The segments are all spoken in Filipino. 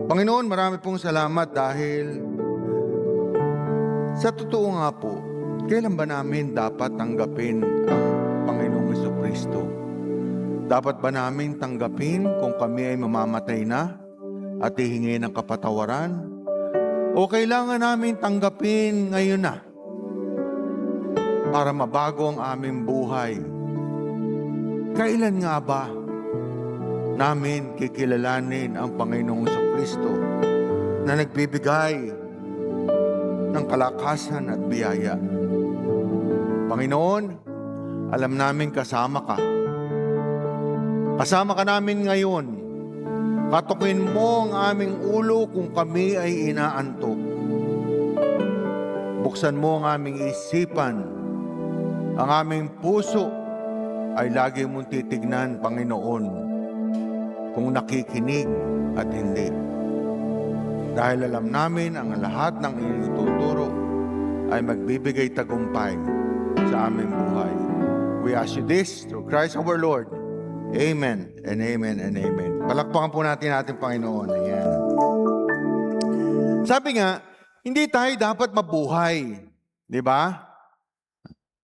Panginoon, marami pong salamat dahil sa totoo nga po, kailan ba namin dapat tanggapin ang Panginoong Jesucristo? Dapat ba namin tanggapin kung kami ay mamamatay na at hihingi ng kapatawaran? O kailangan namin tanggapin ngayon na para mabago ang aming buhay? Kailan nga ba namin kikilalanin ang Panginoong Jesucristo na nagbibigay ng kalakasan at biyaya? Panginoon, alam namin kasama ka. Kasama ka namin ngayon. Katukin mo ang aming ulo kung kami ay inaantok. Buksan mo ang aming isipan. Ang aming puso ay lagi mong titignan, Panginoon, kung nakikinig at hindi. Dahil alam namin ang lahat ng ituturo ay magbibigay tagumpay sa aming buhay. We ask you this through Christ our Lord. Amen and amen and amen. Palakpakan po natin ating Panginoon. Ayan. Sabi nga, hindi tayo dapat mabuhay. Di ba?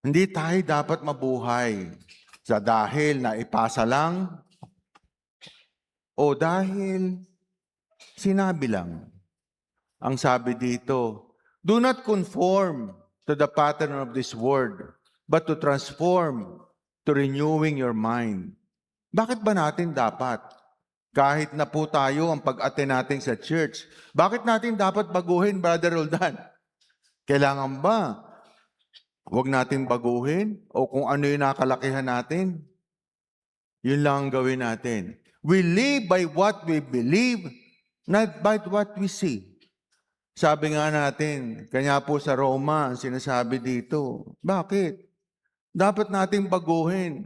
Hindi tayo dapat mabuhay sa dahil na ipasa lang o dahil sinabi lang. Ang sabi dito, do not conform to the pattern of this world, but to transform to renewing your mind. Bakit ba natin dapat? Kahit na po tayo ang pag-attend natin sa church, bakit natin dapat baguhin, Brother Roldan? Kailangan ba huwag natin baguhin? O kung ano yung nakalakihan natin? Yun lang ang gawin natin. We live by what we believe, not by what we see. Sabi nga natin, kanya po sa Roma, ang sinasabi dito, bakit? Dapat natin baguhin.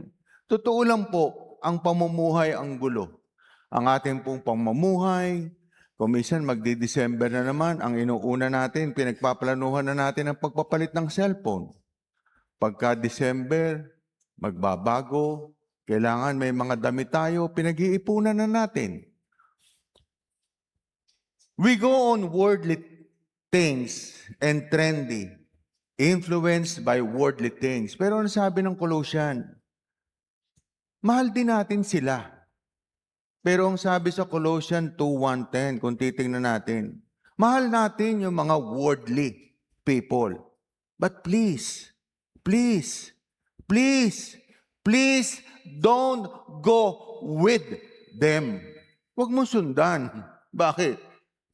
Totoo lang po, ang pamumuhay ang gulo. Ang ating pong pamumuhay, kung minsan magdi-December na naman, ang inuuna natin, pinagpaplanuhan na natin ang pagpapalit ng cellphone. Pagka December, magbabago, kailangan may mga damit tayo, pinag-iipunan na natin. We go on worldly things and trendy, influenced by worldly things. Pero ano sabi ng Colossian? Mahal din natin sila. Pero ang sabi sa Colossians 2:1-10, kung titingnan natin, mahal natin yung mga worldly people. But please, please, please, please don't go with them. Huwag mo sundan. Bakit?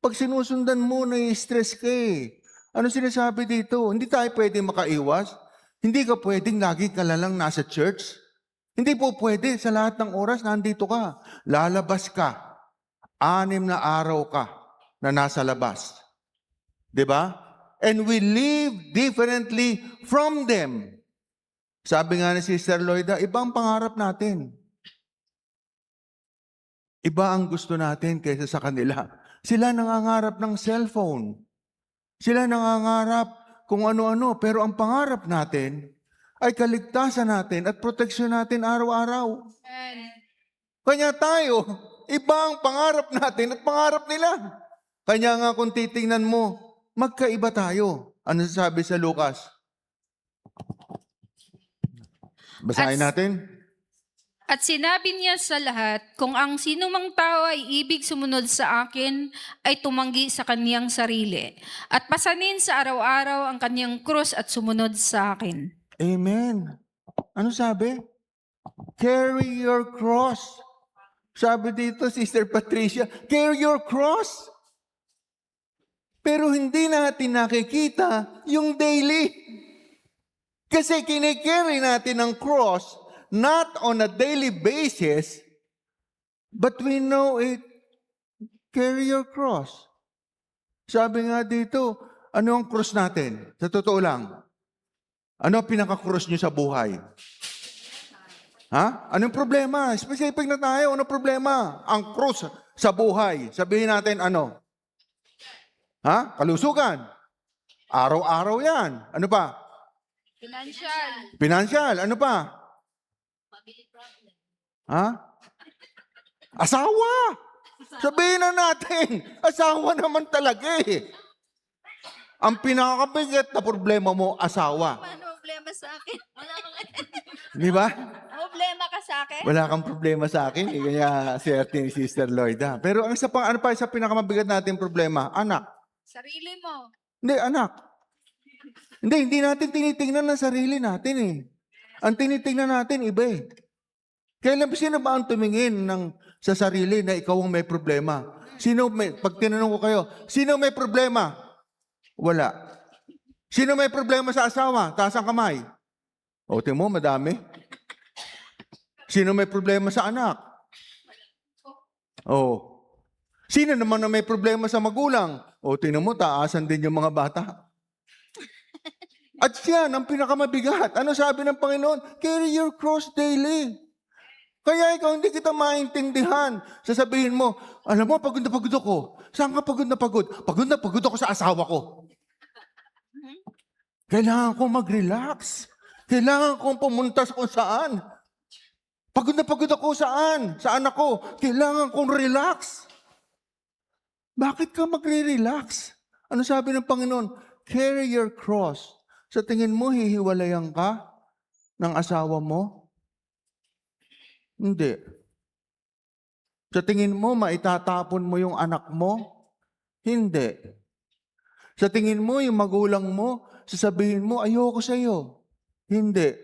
Pag sinusundan mo, nai-stress ka eh. Ano sinasabi dito? Hindi tayo pwedeng makaiwas. Hindi ka pwedeng lagi ka lang nasa church. Hindi po pwede sa lahat ng oras nandito ka. Lalabas ka. 6 na araw ka na nasa labas. 'Di ba? And we live differently from them. Sabi nga ni Sister Loida, iba ang pangarap natin. Iba ang gusto natin kaysa sa kanila. Sila nangangarap ng cellphone. Sila nangangarap kung ano-ano. Pero ang pangarap natin ay kaligtasan natin at proteksyon natin araw-araw. Kanya tayo, iba ang pangarap natin at pangarap nila. Kanya nga kung titingnan mo, magkaiba tayo. Ano sabi sa Lucas? Basahin natin. At sinabi niya sa lahat, kung ang sinumang tao ay ibig sumunod sa akin, ay tumanggi sa kaniyang sarili. At pasanin sa araw-araw ang kaniyang krus at sumunod sa akin. Amen. Ano sabi? Carry your cross. Sabi dito, Sister Patricia, carry your cross. Pero hindi natin nakikita yung daily. Kasi kinikerry natin ang cross not on a daily basis, but we know it. Carry your cross. Sabi nga dito, ano ang cross natin? Sa totoo lang. Ano ang pinaka-cross nyo sa buhay? Ha? Anong problema? Specific na tayo. Anong problema? Ang cross sa buhay. Sabihin natin ano? Ha? Kalusugan. Araw-araw yan. Ano pa? Financial. Ano pa? Ha? Asawa. Sabihin na natin, asawa naman talaga eh. Ang pinakabigat na problema mo, asawa. Ano problema sa akin? Wala kang Di ba? problema ka sa akin? Wala kang problema sa akin. Eh, kaya swerte ni Sister Lloyda. Pero ang isa pang, ano pa sa pinakamabigat natin problema? Anak. Sarili mo. Hindi, anak. Hindi natin tinitingnan ng sarili natin eh. Ang tinitingnan natin, iba eh. Kailan sino ba ang tumingin sa sarili na ikaw ang may problema? Pag tinanong ko kayo, sino may problema? Wala. Sino may problema sa asawa? Taas ang kamay. O, tingnan mo, madami. Sino may problema sa anak? O. Sino naman na may problema sa magulang? O, tingnan mo, taasan din yung mga bata. At yan, ang pinakamabigat. Ano sabi ng Panginoon? Carry your cross daily. Kaya ikaw hindi kita maintindihan. Sasabihin mo, alam mo, pagod na pagod ako. Saan ka pagod na pagod? Pagod na pagod ako sa asawa ko. Kailangan kong mag-relax. Kailangan kong pumunta sa kung saan. Pagod na pagod ako saan? Sa anak ko. Kailangan kong relax. Bakit ka magre-relax? Ano sabi ng Panginoon? Carry your cross. Sa tingin mo, hihiwalayan ka ng asawa mo? Hindi. Sa tingin mo, maitatapon mo yung anak mo? Hindi. Sa tingin mo, yung magulang mo, sasabihin mo, ayoko sa iyo. Hindi.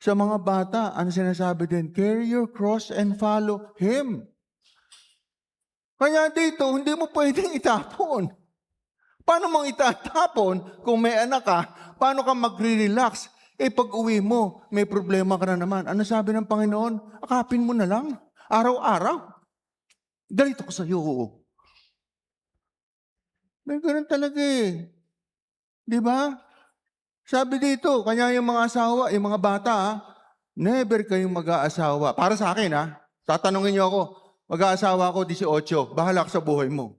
Sa mga bata, ano sinasabi din? Carry your cross and follow Him. Kaya dito, hindi mo pwedeng itapon. Paano mong itatapon kung may anak ka? Paano ka magre-relax? Pag uwi mo, may problema ka na naman. Ano sabi ng Panginoon? Akapin mo na lang. Araw-araw. Ganito ko sa iyo. May ganun talaga eh. Di ba? Sabi dito, kanya yung mga asawa, yung mga bata, never kayong mag-aasawa. Para sa akin, tatanungin niyo ako, mag-aasawa ako 18, bahala ka sa buhay mo.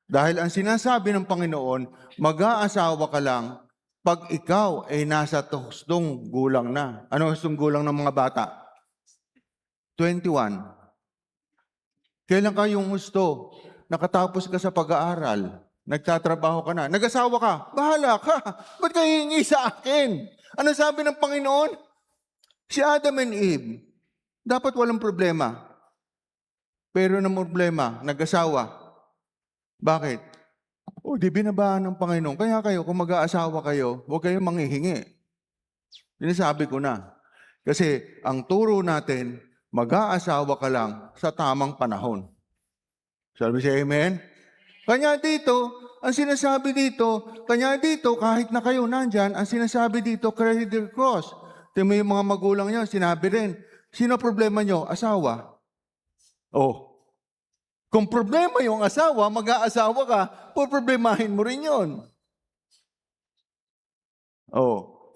Dahil ang sinasabi ng Panginoon, mag-aasawa ka lang pag ikaw ay nasa hustong gulang na. Ano hustong gulang ng mga bata? 21. Kailan ka yung husto? Nakatapos ka sa pag-aaral. Nagtatrabaho ka na. Nag-asawa ka. Bahala ka. Ba't ka hihingi sa akin? Ano sabi ng Panginoon? Si Adam and Eve, dapat walang problema. Pero na problema, nag-asawa. Bakit? Di binabaan ng Panginoon. Kaya kayo, kung mag-aasawa kayo, huwag kayong manghihingi. Sinasabi ko na. Kasi ang turo natin, mag-aasawa ka lang sa tamang panahon. Sabi siya, amen? Kanya dito, ang sinasabi dito, kahit na kayo nandyan, ang sinasabi dito, carry the cross. Tingnan mo yung mga magulang niyo, sinabi rin, sino problema niyo? Asawa. Kung problema yung asawa, mag-aasawa ka, problemahin mo rin yun.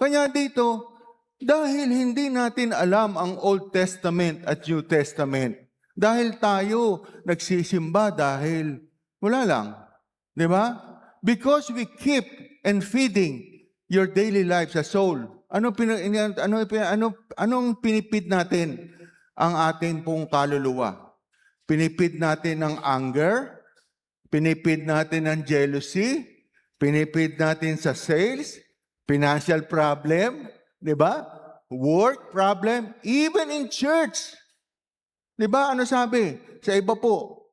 Kanya dito, dahil hindi natin alam ang Old Testament at New Testament, dahil tayo nagsisimba dahil wala lang. Di ba? Because we keep and feeding your daily life sa soul. Anong pinipid natin? Ang ating pong kaluluwa. Pinipid natin ng anger, pinipid natin ng jealousy, pinipid natin sa sales, financial problem, di ba? Work problem, even in church. Di ba? Ano sabi? Sa iba po,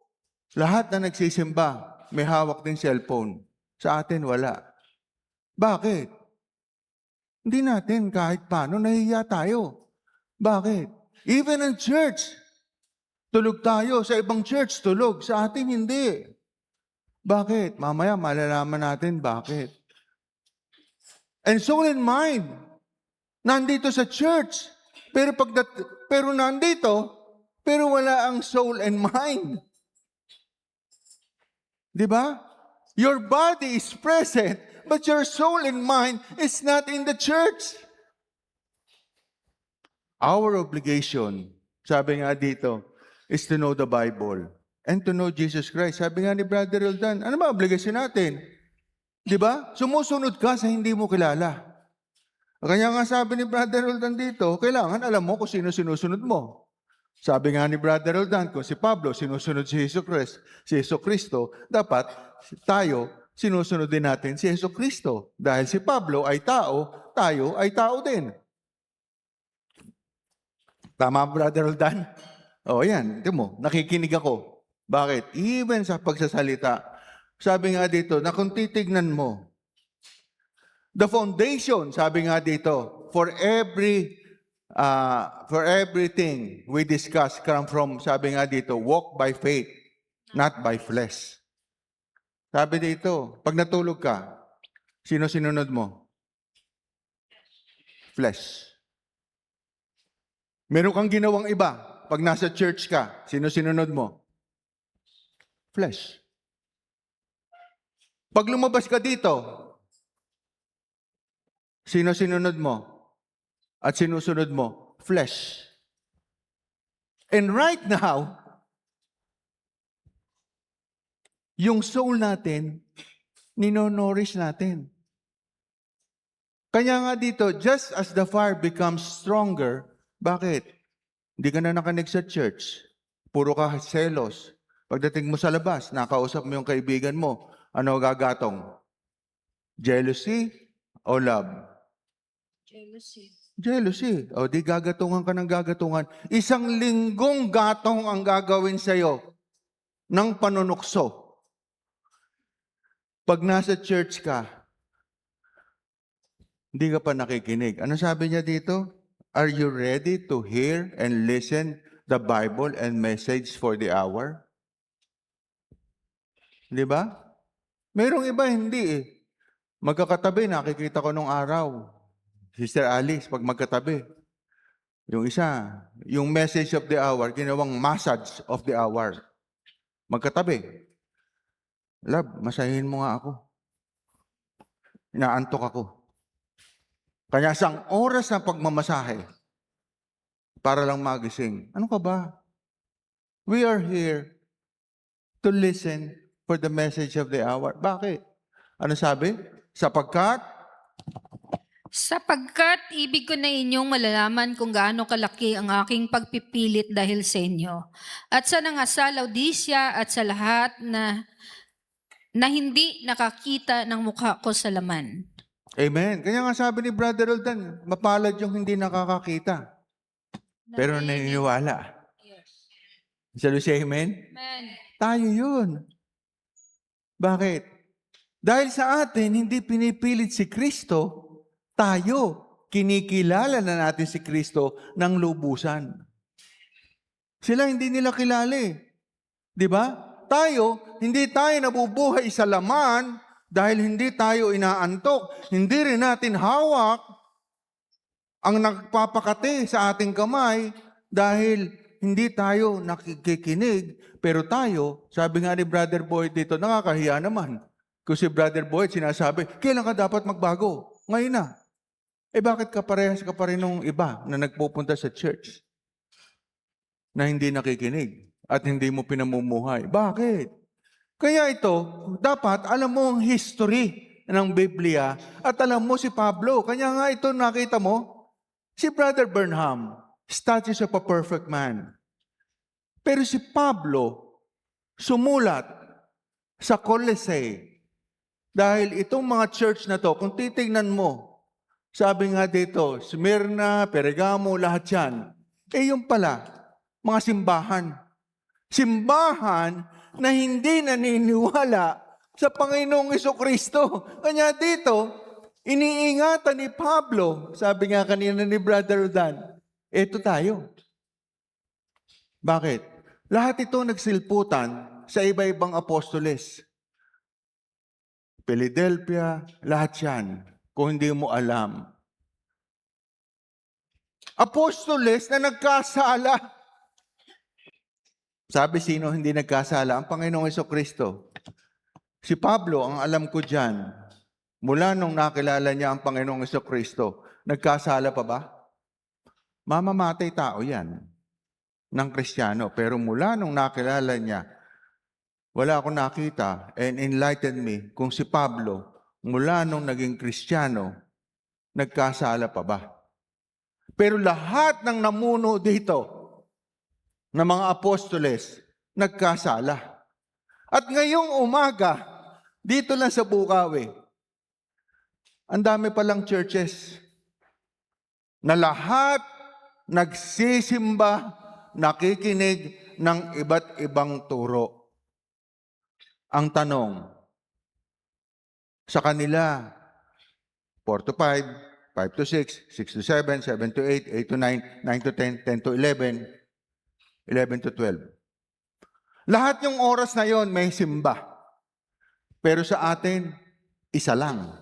lahat na nagsisimba, may hawak din cellphone. Sa atin, wala. Bakit? Hindi natin kahit paano, nahihiya tayo. Bakit? Even in church, tulog tayo. Sa ibang church, tulog. Sa atin, hindi. Bakit? Mamaya, malalaman natin bakit. And soul and mind, nandito sa church. Pero nandito, pero wala ang soul and mind. Di ba? Your body is present, but your soul and mind is not in the church. Our obligation, sabi nga dito, is to know the Bible and to know Jesus Christ. Sabi nga ni Brother Roldan, ano ba obligasyon natin? Di ba? Sumusunod ka sa hindi mo kilala. Kaya nga sabi ni Brother Roldan dito, kailangan alam mo kung sino sinusunod mo. Sabi nga ni Brother Roldan, kung si Pablo sinusunod si Jesu Cristo, dapat tayo sinusunod din natin si Jesu Cristo. Dahil si Pablo ay tao, tayo ay tao din. Tama, Brother Roldan? O yan, ito mo, nakikinig ako. Bakit? Even sa pagsasalita, sabi nga dito, na kung titignan mo, the foundation, sabi nga dito, for everything we discuss come from, sabi nga dito, walk by faith, not by flesh. Sabi dito, pag natulog ka, sino sinunod mo? Flesh. Meron kang ginawang iba. Pag nasa church ka, sino sinunod mo? Flesh. Pag lumabas ka dito, sino sinunod mo? At sinusunod mo? Flesh. And right now, yung soul natin, nino-nourish natin. Kanya nga dito, just as the fire becomes stronger, bakit? Hindi ka na nakanig sa church. Puro ka selos. Pagdating mo sa labas, nakausap mo yung kaibigan mo, ano gagatong? Jealousy o love? Jealousy. O di gagatungan ka ng gagatungan. Isang linggong gatong ang gagawin sa'yo ng panunukso. Pag nasa church ka, hindi ka pa nakikinig. Ano sabi niya dito? Are you ready to hear and listen the Bible and message for the hour? Di ba? Merong iba hindi eh. Magkakatabi, nakikita ko nung araw. Sister Alice, pag magkatabi. Yung isa, yung message of the hour, ginawang massage of the hour. Magkatabi. Love, masahin mo nga ako. Inaantok ako. Kaya isang oras na pagmamasahe para lang magising. Ano ka ba? We are here to listen for the message of the hour. Bakit? Ano sabi? Sapagkat ibig ko na inyong malalaman kung gaano kalaki ang aking pagpipilit dahil sa inyo. At sa nangasal Laodicea at sa lahat na hindi nakakita ng mukha ko sa laman. Amen. Kaya nga sabi ni Brother Roldan, mapalad yung hindi nakakakita. Pero naniniwala. Shall we say amen? Amen. Tayo yun. Bakit? Dahil sa atin, hindi pinipilit si Kristo, tayo, kinikilala na natin si Kristo ng lubusan. Sila hindi nila kilala eh. Di ba? Tayo, hindi tayo nabubuhay sa laman dahil hindi tayo inaantok. Hindi rin natin hawak ang nagpapakate sa ating kamay dahil hindi tayo nakikinig. Pero tayo, sabi nga ni Brother Boyd dito, nakakahiya naman. Kung si Brother Boyd sinasabi, kailan ka dapat magbago? Ngayon na. Eh bakit parehas ka pa rin nung iba na nagpupunta sa church na hindi nakikinig at hindi mo pinamumuhay? Bakit? Kaya ito, dapat alam mo ang history ng Biblia at alam mo si Pablo. Kanya nga ito nakita mo, si Brother Burnham, Status of a Perfect Man. Pero si Pablo, sumulat sa Colossae. Dahil itong mga church na to, kung titignan mo, sabi nga dito, Smyrna, Pergamo, lahat yan. Eh yung pala, mga simbahan. Simbahan na hindi naniniwala sa Panginoong Jesucristo. Kanya dito, iniingatan ni Pablo, sabi nga kanina ni Brother Dan, eto tayo. Bakit? Lahat ito nagsilputan sa iba-ibang apostoles. Philadelphia, lahat yan. Kung hindi mo alam. Apostoles na nagkasala. Sabi sino hindi nagkasala? Ang Panginoong Jesucristo. Si Pablo, ang alam ko dyan, mula nung nakilala niya ang Panginoong Jesucristo, nagkasala pa ba? Mamamatay tao yan ng Kristiyano. Pero mula nung nakilala niya, wala akong nakita and enlighten me kung si Pablo, mula nung naging Kristiyano, nagkasala pa ba? Pero lahat ng namuno dito, ng mga apostoles nagkasala. At ngayong umaga, dito lang sa Bukawi, ang dami palang churches na lahat nagsisimba, nakikinig ng iba't ibang turo. Ang tanong, sa kanila, 4 to 5, 5 to 6, 6 to 7, 7 to 8, 8 to 9, 9 to 10, 10 to 11, 11 to 12. Lahat yung oras na yon may simba. Pero sa atin, isa lang.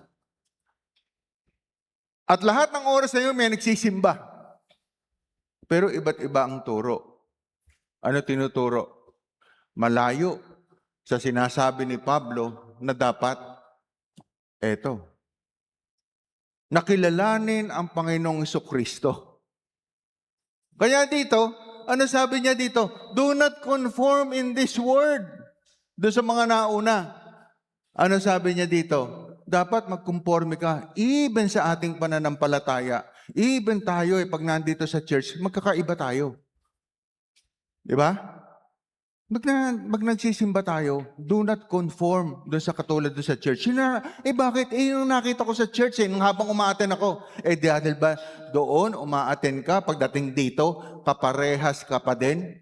At lahat ng oras na yun may nagsisimba. Pero iba't iba ang turo. Ano tinuturo? Malayo sa sinasabi ni Pablo na dapat, eto, nakilalanin ang Panginoong Jesucristo. Kaya dito, ano sabi niya dito? Do not conform in this world. Doon sa mga nauna. Ano sabi niya dito? Dapat magkonforme ka. Even sa ating pananampalataya. Even tayo, pag nandito sa church, magkakaiba tayo. Di ba? Pag nagsisimba tayo, do not conform doon sa katulad doon sa church. Bakit? Yung nakita ko sa church, nung habang umaaten ako. Dahil ba doon umaaten ka, pagdating dito, kaparehas ka pa din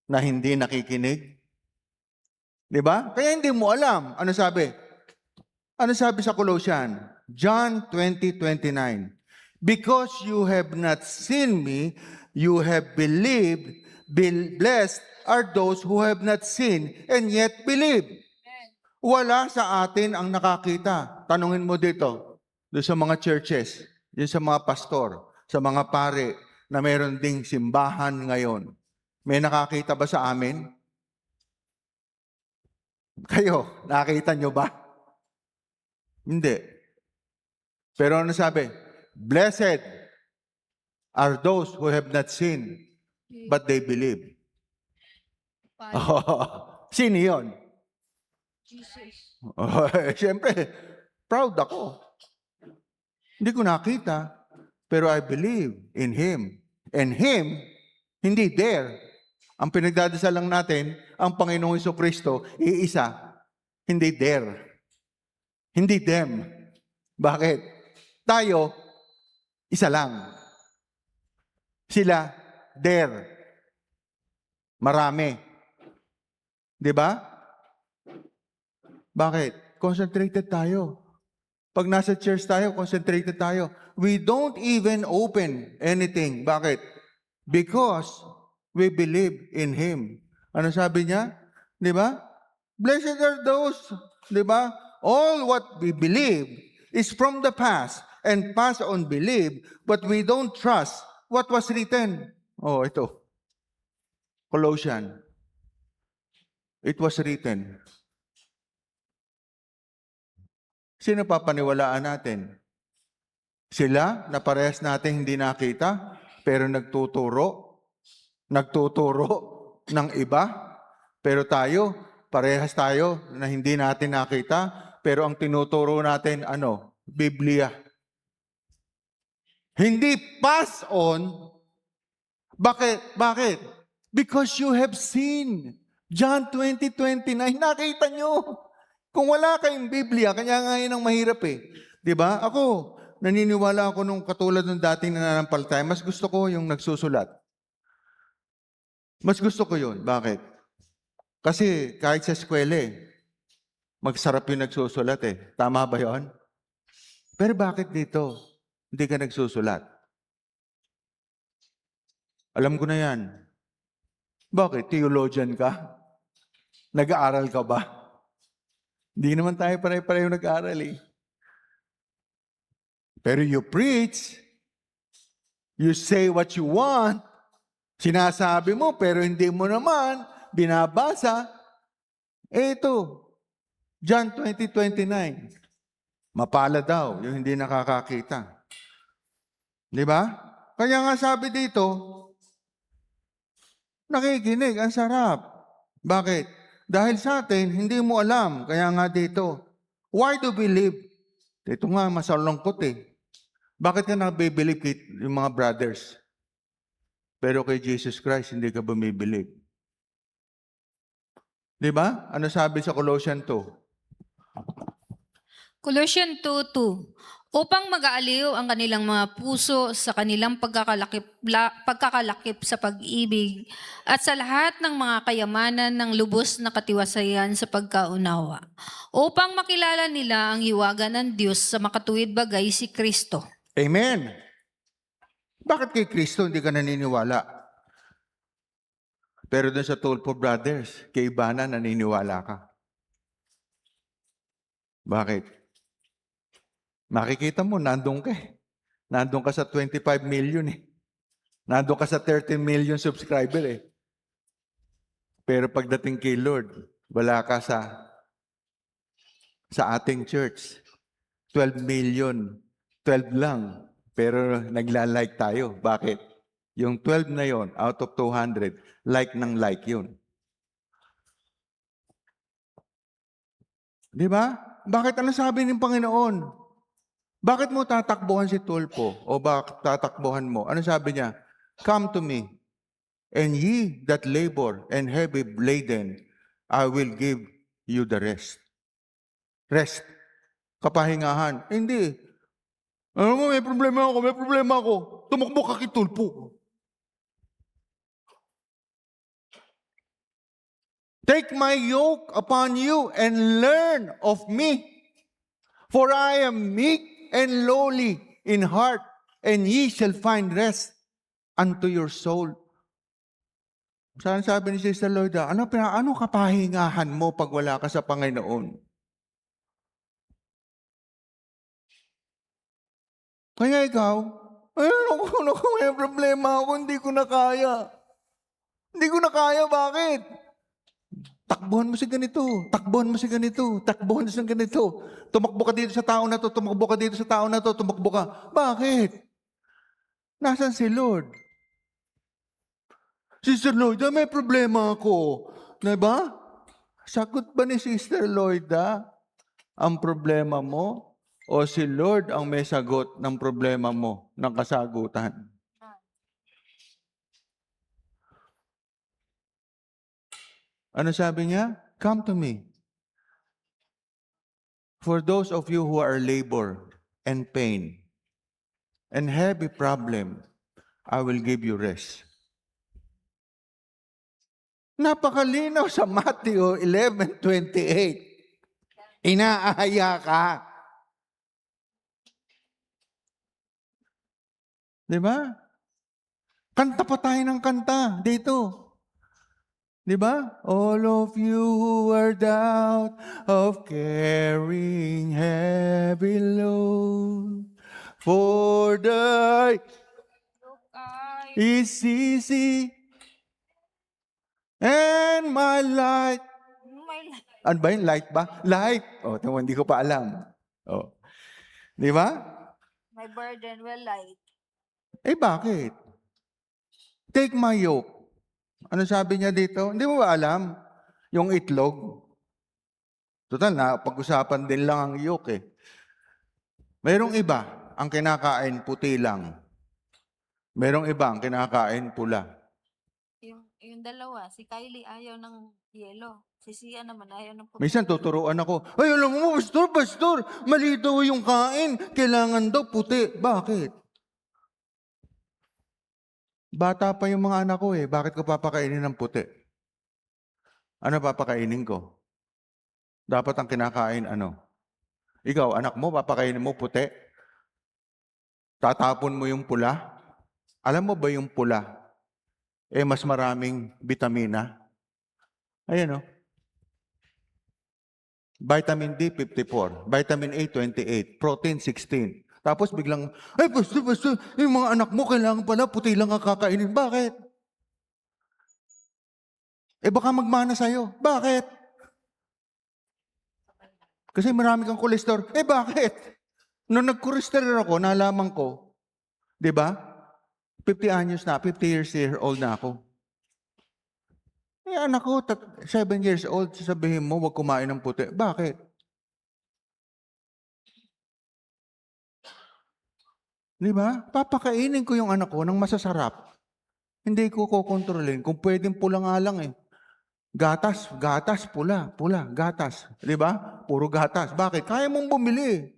na hindi nakikinig? Di ba? Kaya hindi mo alam. Ano sabi? Ano sabi sa Colossians? John 20:29. Because you have not seen me, you have believed. Blessed are those who have not seen and yet believe. Wala sa atin ang nakakita. Tanungin mo dito, doon sa mga churches, doon sa mga pastor, sa mga pare, na meron ding simbahan ngayon. May nakakita ba sa amin? Kayo, nakita nyo ba? Hindi. Pero ano sabi? Blessed are those who have not seen, but they believe. Sino yun? Jesus. Siyempre, proud ako. Hindi ko nakita, pero I believe in Him. And Him, hindi there. Ang pinagdadasal lang natin, ang Panginoong Jesucristo, iisa, hindi there. Hindi them. Bakit? Tayo, isa lang. Sila, there. Marami. Di ba? Bakit? Concentrated tayo. Pag nasa church tayo, concentrated tayo. We don't even open anything. Bakit? Because we believe in Him. Ano sabi niya? Di ba? Blessed are those, di ba? All what we believe is from the past and pass on believe, but we don't trust what was written. Oh, ito. Colossians. It was written. Sino papaniwalaan natin? Sila na parehas natin hindi nakita, pero nagtuturo ng iba. Pero tayo, parehas tayo na hindi natin nakita, pero ang tinuturo natin, Biblia. Hindi pass on. Bakit? Because you have seen. John 20:29, nakita nyo. Kung wala kayong Biblia, kanya nga yun ang mahirap eh. Diba? Ako, naniniwala ako nung katulad ng dating nananampalataya, mas gusto ko yung nagsusulat. Mas gusto ko yun. Bakit? Kasi kahit sa eskwela magsarap yung nagsusulat Tama ba yun? Pero bakit dito? Hindi ka nagsusulat. Alam ko na yan. Bakit? Theologian ka? Nag-aaral ka ba? Hindi naman tayo pare-pareho nag-aaral Pero you preach, you say what you want, sinasabi mo pero hindi mo naman binabasa. Ito, John 20:29. Mapalad daw yung hindi nakakakita. Di ba? Kaya nga sabi dito, nakikinig, ang sarap. Bakit? Dahil sa atin, hindi mo alam. Kaya nga dito, why do we believe? Ito nga, masalungkot Bakit ka nabibilip yung mga brothers? Pero kay Jesus Christ, hindi ka bumibilib. Di ba? Ano sabi sa Colossians 2? Colossians 2:2. Upang mag-aaliw ang kanilang mga puso sa kanilang pagkakalakip sa pag-ibig at sa lahat ng mga kayamanan ng lubos na katiwasayan sa pagkaunawa. Upang makilala nila ang hiwaga ng Diyos sa makatuwid bagay si Kristo. Amen. Bakit kay Kristo hindi ka naniniwala? Pero dun sa Tulfo Brothers, kay Ibana naniniwala ka. Bakit? Makikita mo, nandun ka eh. Nandun ka sa 25 million eh. Nandun ka sa 13 million subscriber eh. Pero pagdating kay Lord, wala ka sa ating church. 12 million. 12 lang. Pero nagla-like tayo. Bakit? Yung 12 na yon out of 200, like ng like yun. Di ba? Bakit ano sabi ng Panginoon? Bakit mo tatakbuhan si Tulfo? O bakit tatakbuhan mo? Ano sabi niya? Come to me, and ye that labor and heavy laden, I will give you the rest. Rest. Kapahingahan. Hindi. Ano mo, may problema ako. Tumakbo ka kay Tulfo. Take my yoke upon you and learn of me. For I am meek and lowly in heart, and ye shall find rest unto your soul. Saan sabi ni Sister Lloyda, ano kapahingahan mo pag wala ka sa Panginoon? Kaya ikaw, naku, may problema ako, hindi ko na kaya. Hindi ko na kaya, bakit? Takbuhan mo si ganito, takbuhan mo si ganito, takbuhan mo si ganito. Tumakbo ka dito sa tao na to, tumakbo ka dito sa tao na to, tumakbo ka. Bakit? Nasaan si Lord? Sister Lloyda, may problema ako. Diba? Sagot ba ni Sister Lloyda ang problema mo? O si Lord ang may sagot ng problema mo, ng kasagutan? Ano sabi niya? Come to me. For those of you who are labor and pain and heavy problem, I will give you rest. Napakalinaw sa Matthew 11:28. Inaaya ka. Diba? Kanta pa tayo ng kanta dito. Diba? All of you who are down of carrying heavy load, for the is easy and my light. Ano ba yun? Light ba? Light. Hindi ko pa alam. Diba? My burden will light. Bakit? Take my yoke. Ano sabi niya dito? Hindi mo ba alam? Yung itlog. Total, pag-usapan din lang ang yoke eh. Mayroong iba, ang kinakain puti lang. Mayroong iba, ang kinakain pula. Yung dalawa, si Kylie ayaw ng yellow. Si Sia naman ayaw ng puti. Minsan tuturuan ako, ay alam mo, pastor, mali daw yung kain. Kailangan daw puti. Bakit? Bata pa yung mga anak ko eh. Bakit ko papakainin ng puti? Ano papakainin ko? Dapat ang kinakain ano? Ikaw, anak mo, papakainin mo puti? Tatapon mo yung pula? Alam mo ba yung pula? Mas maraming vitamina. Ayan o. Vitamin D, 54. Vitamin A, 28. Protein, 16. Tapos biglang, pastor, yung mga anak mo kailangan pala puti lang ang kakainin. Bakit? Baka magmana sa'yo. Bakit? Kasi marami kang kolesterol. Bakit? Nung nag-cholesterol ako, nalaman ko, di ba? 50 years old na ako. Anak ko, 7 years old, sasabihin mo, huwag kumain ng puti. Bakit? Di ba? Papakainin ko yung anak ko ng masasarap. Hindi ko kokontrolin. Kung pwedeng pula nga lang eh. Gatas, gatas, pula, pula, gatas. Di ba? Puro gatas. Bakit? Kaya mong bumili.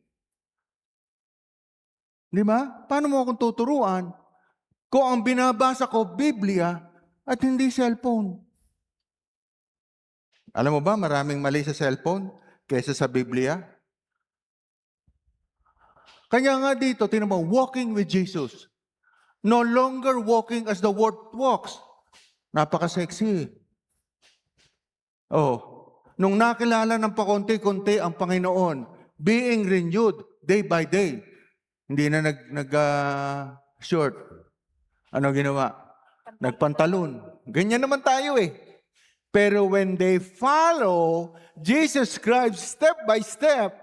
Di ba? Paano mo akong tuturuan? Kung ang binabasa ko, Biblia, at hindi cellphone. Alam mo ba, maraming mali sa cellphone kaysa sa Biblia? Kanya nga dito, tinan mo, walking with Jesus. No longer walking as the word walks. Napaka-sexy. Oh, nung nakilala ng pakonti-konti ang Panginoon, being renewed day by day, hindi na short. Ano ginawa? Nagpantalon. Ganyan naman tayo eh. Pero when they follow Jesus Christ step by step,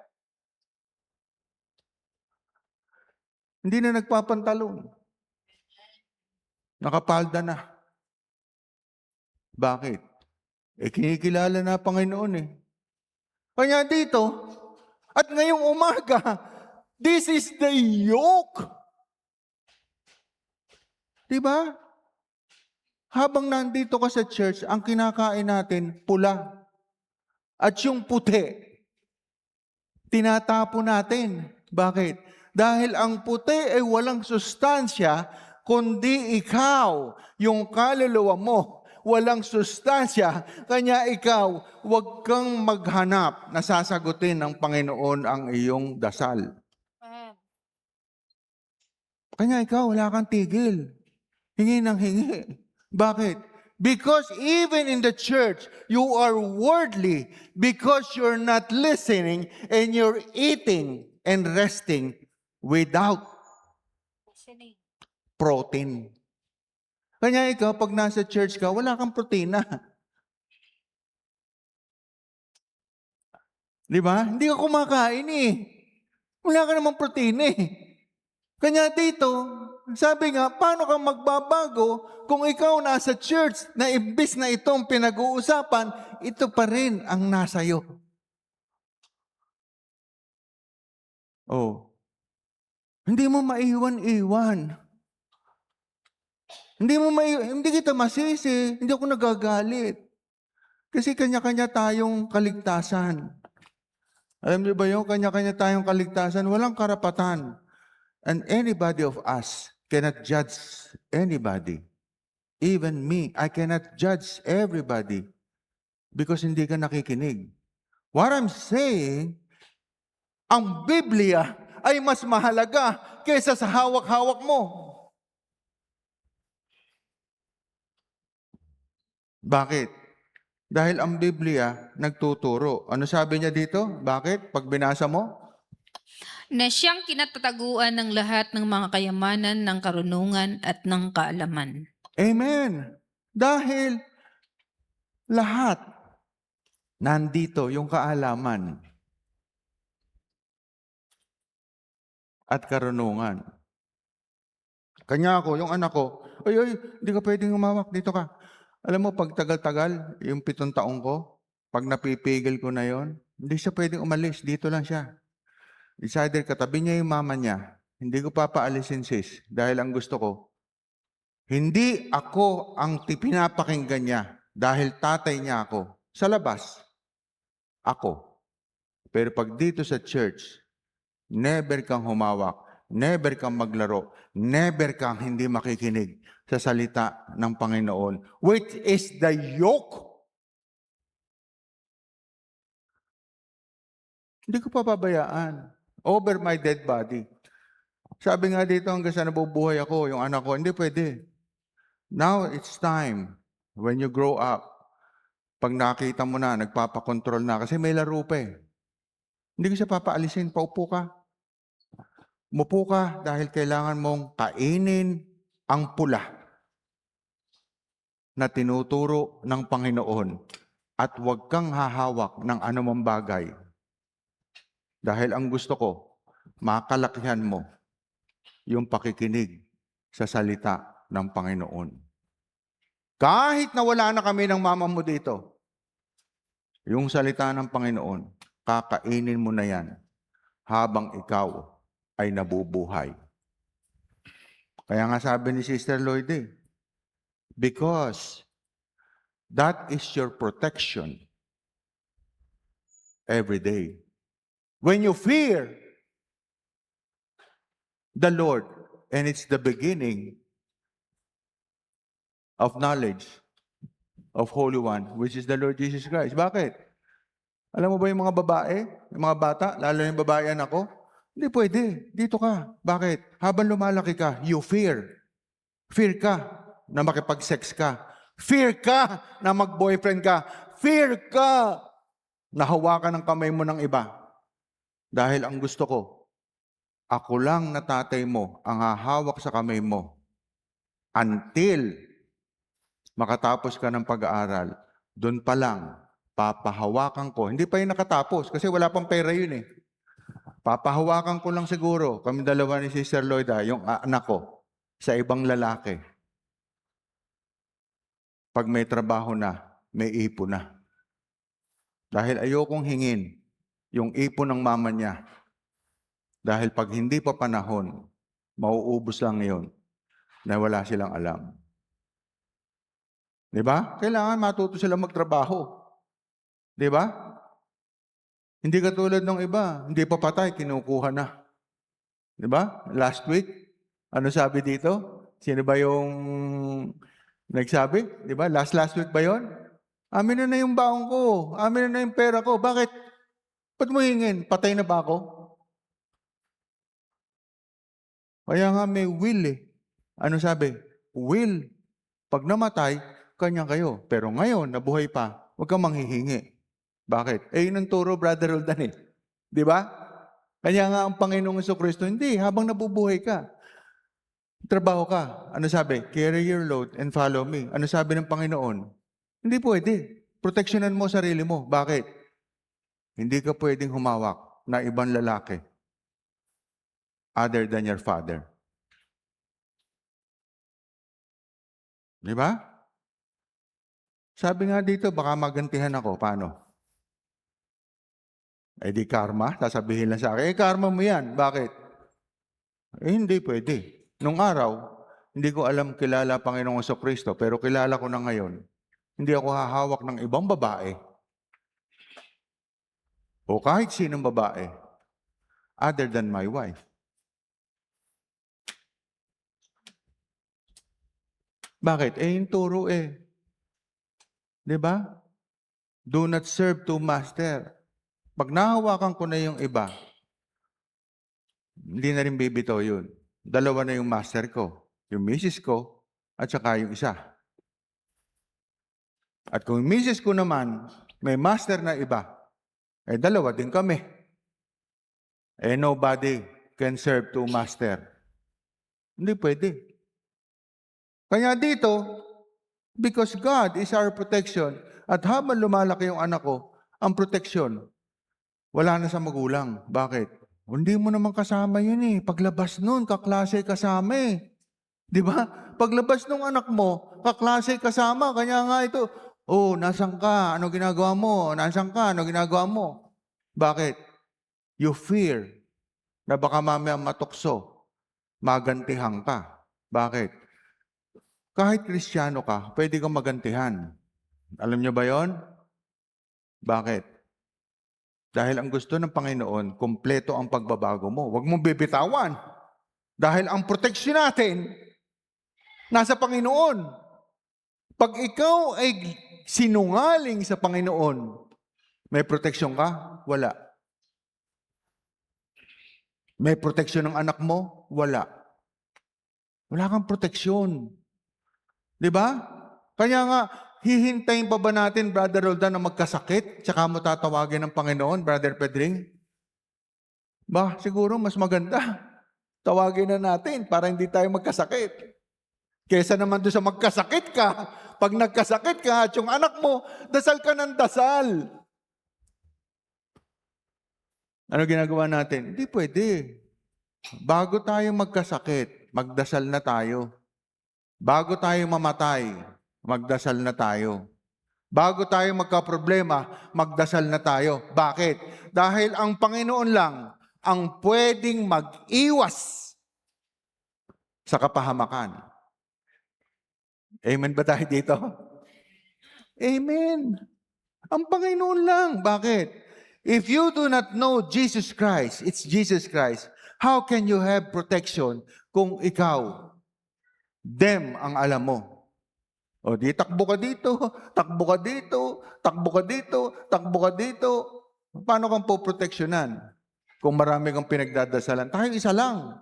hindi na nagpapantalon. Nakapalda na. Bakit? Kinikilala na Panginoon eh. Kanya dito, at ngayong umaga, this is the yoke. Diba? Habang nandito ka sa church, ang kinakain natin, pula. At yung puti, tinatapo natin. Bakit? Dahil ang puti ay walang sustansya, kundi ikaw, yung kaluluwa mo, walang sustansya, kanya ikaw, huwag kang maghanap na sasagutin ng Panginoon ang iyong dasal. Amen. Kanya ikaw, wala kang tigil. Hingi ng hingi. Bakit? Because even in the church, you are worldly because you're not listening and you're eating and resting without Listening. protein. Kanya ikaw, pag nasa church ka, wala kang protina. Di ba? Hindi ka kumakain eh. Wala ka namang protina eh. Kanya dito, sabi nga, paano ka magbabago kung ikaw nasa church na imbis na itong pinag-uusapan, ito pa rin ang nasayo. Oh. Hindi mo maiwan-iwan. Hindi kita masisi, hindi ako nagagalit. Kasi kanya-kanya tayong kaligtasan. Alam niyo ba yung kanya-kanya tayong kaligtasan? Walang karapatan. And anybody of us cannot judge anybody. Even me, I cannot judge everybody because hindi ka nakikinig. What I'm saying, ang Biblia ay mas mahalaga kaysa sa hawak-hawak mo. Bakit? Dahil ang Biblia nagtuturo. Ano sabi niya dito? Bakit? Pag binasa mo? Na siyang kinatataguan ng lahat ng mga kayamanan, ng karunungan at ng kaalaman. Amen. Dahil lahat nandito yung kaalaman at karunungan. Kanya ako, yung anak ko, ay, hindi ka pwedeng umawak, dito ka. Alam mo, pag tagal-tagal, yung 7 taong ko, pag napipigil ko na yon, hindi siya pwedeng umalis, dito lang siya. It's either katabi niya yung mama niya, hindi ko papaalisin sis, dahil ang gusto ko, hindi ako ang pinapakinggan niya, dahil tatay niya ako. Sa labas, ako. Pero pag dito sa church, never kang humawak, never kang maglaro, never kang hindi makikinig sa salita ng Panginoon, which is the yoke. Hindi ko papabayaan. Over my dead body. Sabi nga dito, hanggang sa nabubuhay ako, yung anak ko, hindi pwede. Now it's time, when you grow up, pag nakita mo na, nagpapakontrol na, kasi may laro pa eh. Hindi ko siya papaalisin, paupo ka. Mupo ka dahil kailangan mong kainin ang pula na tinuturo ng Panginoon at huwag kang hahawak ng anumang bagay. Dahil ang gusto ko, makalakihan mo yung pakikinig sa salita ng Panginoon. Kahit na wala na kami ng mama mo dito, yung salita ng Panginoon, kakainin mo na yan habang ikaw ay nabubuhay. Kaya nga sabi ni Sister Lloyd Because that is your protection every day. When you fear the Lord, and it's the beginning of knowledge of Holy One, which is the Lord Jesus Christ. Bakit? Alam mo ba yung mga babae, yung mga bata, lalo yung babae anak ko? Hindi pwede. Dito ka. Bakit? Habang lumalaki ka, you fear. Fear ka na makipag-sex ka. Fear ka na mag-boyfriend ka. Fear ka na hawakan ng kamay mo ng iba. Dahil ang gusto ko, ako lang na tatay mo ang hahawak sa kamay mo until makatapos ka ng pag-aaral. Doon pa lang, papahawakan ko. Hindi pa yun nakatapos kasi wala pang pera yun eh. Papahawakan ko lang siguro, kami dalawa ni Sister Lloyda, yung anak ko, sa ibang lalaki. Pag may trabaho na, may ipon na. Dahil ayokong hingin yung ipon ng mama niya. Dahil pag hindi pa panahon, mauubos lang yun na wala silang alam. Di ba? Kailangan matuto sila magtrabaho. Di ba? Hindi katulad ng iba, hindi pa patay, kinukuha na. Di ba? Last week, ano sabi dito? Sino ba yung nagsabi? Di ba? Last week ba yon? Amin na yung baong ko. Amin na yung pera ko. Bakit? Ba't mo hingin? Patay na ba ako? Kaya nga may will eh. Ano sabi? Will. Pag namatay, kanya kayo. Pero ngayon, nabuhay pa, huwag kang manghihingi. Bakit? Eh, yun ang turo, Brother Roldan eh. Di ba? Kaya nga ang Panginoong Jesucristo, hindi, habang nabubuhay ka. Trabaho ka. Ano sabi? Carry your load and follow me. Ano sabi ng Panginoon? Hindi pwede. Proteksyonan mo sarili mo. Bakit? Hindi ka pwedeng humawak na ibang lalaki other than your father. Di ba? Sabi nga dito, baka magantihan ako. Paano? Eh di karma, sasabihin lang sa akin, karma mo yan. Bakit? Eh hindi pwede. Nung araw, hindi ko alam kilala Panginoong Jesucristo, pero kilala ko na ngayon. Hindi ako hahawak ng ibang babae o kahit sinong babae other than my wife. Bakit? Eh yung turo eh. Di ba? Do not serve two master. Pag nahawakan ko na yung iba, hindi na rin bibitaw yun. Dalawa na yung master ko. Yung misis ko at saka yung isa. At kung yung misis ko naman, may master na iba, eh dalawa din kami. Eh nobody can serve two master. Hindi pwede. Kaya dito, because God is our protection, at habang lumalaki yung anak ko, ang protection, wala na sa magulang. Bakit? Hindi mo naman kasama yun eh. Paglabas nun, kaklase kasama eh. Di ba? Paglabas ng anak mo, kaklase kasama. Kanya nga ito, oh, nasan ka? Ano ginagawa mo? Nasan ka? Ano ginagawa mo? Bakit? You fear na baka mamaya matukso, magantihan ka. Bakit? Kahit Kristiyano ka, pwede kang magantihan. Alam niyo ba yon? Bakit? Dahil ang gusto ng Panginoon, kumpleto ang pagbabago mo. Huwag mong bibitawan. Dahil ang proteksyon natin, nasa Panginoon. Pag ikaw ay sinungaling sa Panginoon, may proteksyon ka? Wala. May proteksyon ng anak mo? Wala. Wala kang proteksyon. Di ba? Kaya nga, hihintayin pa ba natin, Brother Roldan, na magkasakit? Tsaka mo tatawagin ng Panginoon, Brother Pedring? Ba, siguro mas maganda. Tawagin na natin para hindi tayo magkasakit. Kesa naman doon sa magkasakit ka. Pag nagkasakit ka at yung anak mo, dasal ka ng dasal. Ano ginagawa natin? Hindi pwede. Bago tayo magkasakit, magdasal na tayo. Bago tayo mamatay, magdasal na tayo. Bago tayo magkaproblema, magdasal na tayo. Bakit? Dahil ang Panginoon lang ang pwedeng mag-iwas sa kapahamakan. Amen ba tayo dito? Amen. Ang Panginoon lang. Bakit? If you do not know Jesus Christ, it's Jesus Christ, how can you have protection kung ikaw, them ang alam mo? O di takbo ka dito, takbo ka dito, takbo ka dito, takbo ka dito. Paano kang poproteksyonan kung marami kang pinagdadasalan? Tayo isa lang.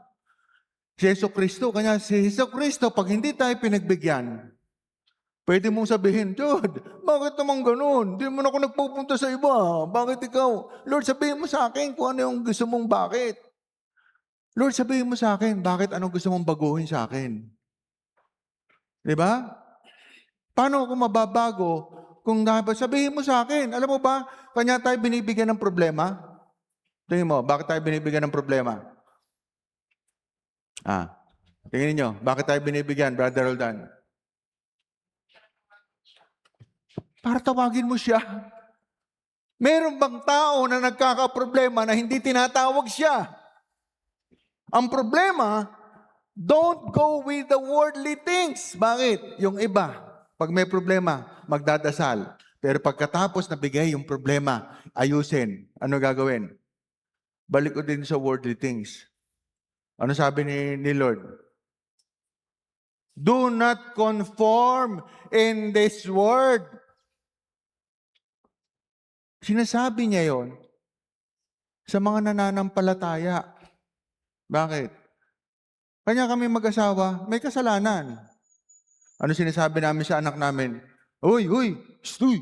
Si Jesucristo. Kanya si Jesucristo, pag hindi tayo pinagbigyan, pwede mong sabihin, Lord, bakit naman ganun? Hindi mo na ako nagpupunta sa iba. Bakit ikaw? Lord, sabihin mo sa akin kung ano yung gusto mong bakit. Lord, sabihin mo sa akin, bakit anong gusto mong baguhin sa akin? Di ba? Paano ako mababago kung dapat sabihin mo sa akin? Alam mo ba, kanya tayo binibigyan ng problema? Tingin mo, bakit tayo binibigyan ng problema? Tingin niyo, bakit tayo binibigyan, Brother Roldan? Para tawagin mo siya. Meron bang tao na nagkakaproblema na hindi tinatawag siya? Ang problema, don't go with the worldly things. Bakit? Yung iba, pag may problema, magdadasal. Pero pagkatapos nabigay yung problema, ayusin. Ano gagawin? Balik ko din sa worldly things. Ano sabi ni Lord? Do not conform in this world. Sinasabi niya yon sa mga nananampalataya. Bakit? Kanya kami mag-asawa, may kasalanan. Ano sinasabi namin sa anak namin? Uy, stoy!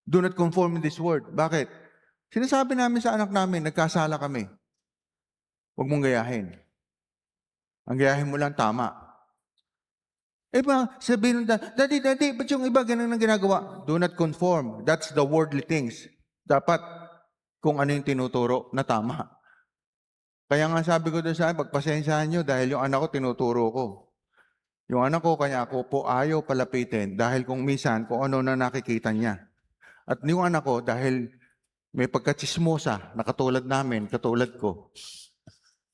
Do not conform in this world. Bakit? Sinasabi namin sa anak namin, nagkasala kami. Huwag mong gayahin. Ang gayahin mo lang tama. Sabihin nung Daddy, ba't yung iba ganun ang ginagawa? Do not conform. That's the worldly things. Dapat kung ano yung tinuturo na tama. Kaya nga sabi ko doon sa akin, pagpasensyahan nyo dahil yung anak ko tinuturo ko. Yung anak ko, kaya ako po ayaw palapitin dahil kung minsan, kung ano na nakikita niya. At yung anak ko, dahil may pagkatsismosa na katulad namin, katulad ko,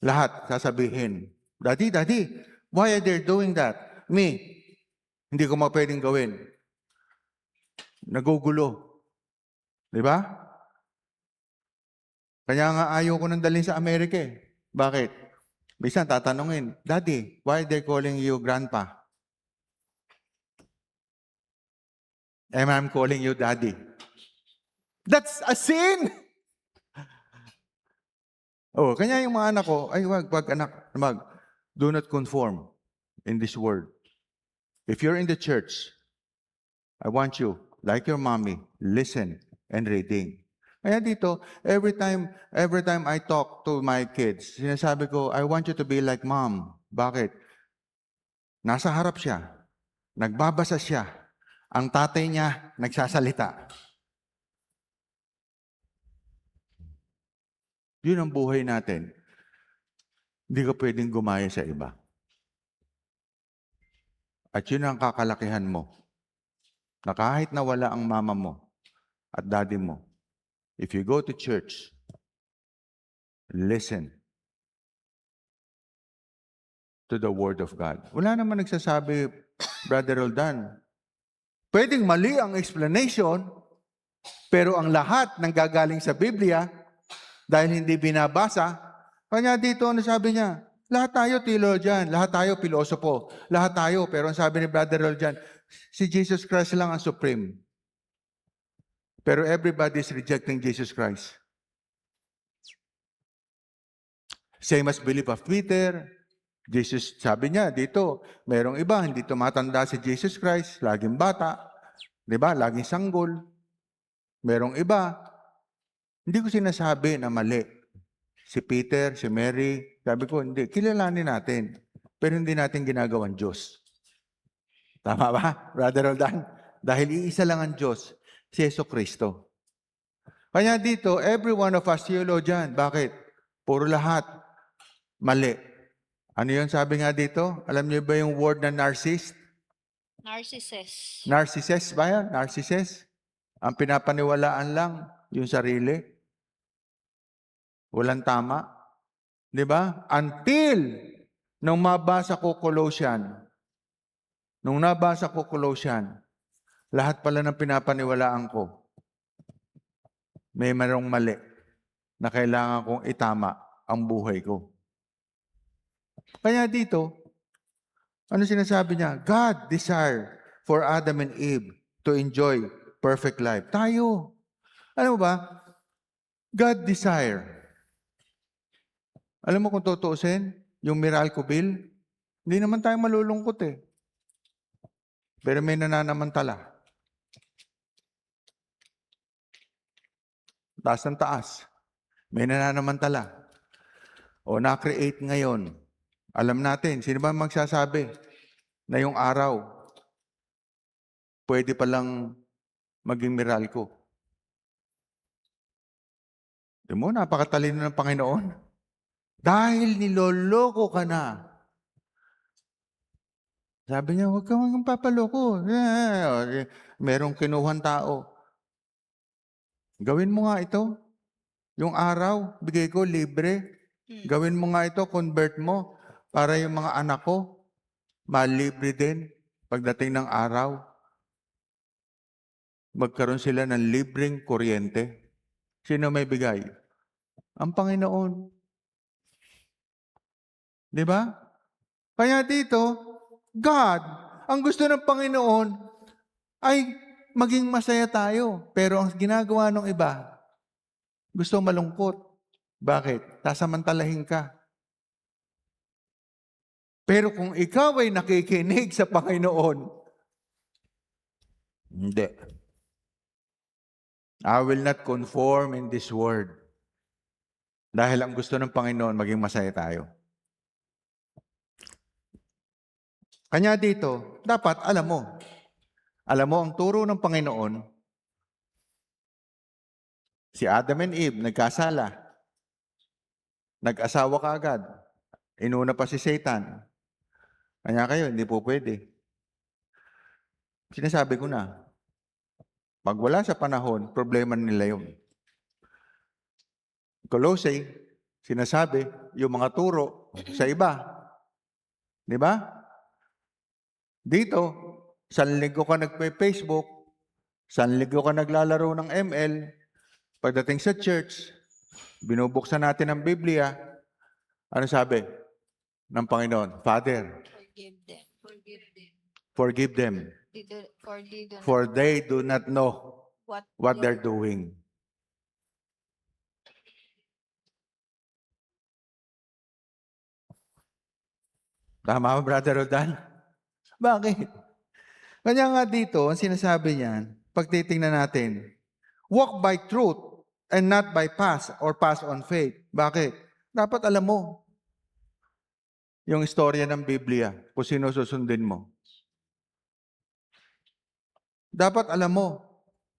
lahat sasabihin, Daddy, why are they doing that? Me, hindi ko mapwedeng gawin. Nagugulo. Di ba? Kaya nga ayaw ko nang dalhin sa Amerika eh. Bakit? Bisan tatanungin, Daddy, why are they calling you Grandpa? And I'm calling you Daddy. That's a sin! Kanya yung mga anak ko, ay wag anak, do not conform in this world. If you're in the church, I want you, like your mommy, listen and reading. Kaya dito, every time I talk to my kids, sinasabi ko, I want you to be like mom. Bakit? Nasa harap siya. Nagbabasa siya. Ang tatay niya, nagsasalita. Yun ang buhay natin. Hindi ka pwedeng gumaya sa iba. At yun ang kakalakihan mo. Na kahit nawala ang mama mo at daddy mo, if you go to church, listen to the Word of God. Wala naman nagsasabi, Brother Roldan, pwedeng mali ang explanation, pero ang lahat ng gagaling sa Biblia, dahil hindi binabasa, kanya dito, ano sabi niya? Lahat tayo theologian, lahat tayo pilosopo, lahat tayo, pero ang sabi ni Brother Roldan, si Jesus Christ lang ang supreme. Pero everybody is rejecting Jesus Christ. Same as belief of Peter. Jesus, sabi niya dito, merong iba, hindi tumatanda si Jesus Christ, laging bata, di ba? Laging sanggol. Merong iba, hindi ko sinasabi na mali. Si Peter, si Mary, sabi ko, hindi, kilalanin natin. Pero hindi natin ginagawang Diyos. Tama ba, Brother Roldan? Dahil iisa lang ang Diyos, si Jesucristo. Kaya dito, every one of us theologian. Bakit? Puro lahat mali. Ano yun sabi nga dito? Alam niyo ba yung word na narcissist? Narcissist. Narcissist ba yan? Narcissist? Ang pinapaniwalaan lang yung sarili. Walang tama. Di ba? Until nung mabasa ko Colossian, Nung nabasa ko Colossian, lahat pala ng pinapaniwalaan ko, may marong mali na kailangan kong itama ang buhay ko. Kaya dito, ano sinasabi niya? God desire for Adam and Eve to enjoy perfect life. Tayo. Alam mo ba? God desire. Alam mo kung tutuusin, yung Meralco bill, hindi naman tayo malulungkot eh. Pero may nananamantala. Taas ng taas. May nananamantala. O na-create ngayon. Alam natin, sino ba magsasabi na yung araw pwede palang maging Meralco? Di mo, napakatalino ng Panginoon. Dahil niloloko ka na. Sabi niya, huwag kang papaloko. Merong kinuhang tao. Gawin mo nga ito. Yung araw, bigay ko libre. Gawin mo nga ito, convert mo. Para yung mga anak ko, malibre din. Pagdating ng araw, magkaroon sila ng libreng kuryente. Sino may bigay? Ang Panginoon. Di ba? Kaya dito, God, ang gusto ng Panginoon ay maging masaya tayo. Pero ang ginagawa ng iba, gusto malungkot. Bakit? Sasamantalahin ka. Pero kung ikaw ay nakikinig sa Panginoon, hindi. I will not conform in this world. Dahil ang gusto ng Panginoon, maging masaya tayo. Kanya dito, dapat alam mo ang turo ng Panginoon, si Adam and Eve, nagkasala. Nag-asawa ka agad. Inuna pa si Satan. Kanya kayo, hindi po pwede. Sinasabi ko na, pag wala sa panahon, problema nila yun. Colossae, sinasabi, yung mga turo sa iba. Di ba? Dito, sanlinggo ka nagpe-Facebook, sanlinggo ka naglalaro ng ML, pagdating sa church, binubuksan natin ang Biblia, ano sabi ng Panginoon? Father, forgive them, for they do not know what they're doing. Tama ba, Brother Rodan? Bakit? Kanya nga dito, ang sinasabi niyan, pag titingnan natin, walk by truth and not by pass or pass on faith. Bakit? Dapat alam mo yung istorya ng Biblia kung sino susundin mo. Dapat alam mo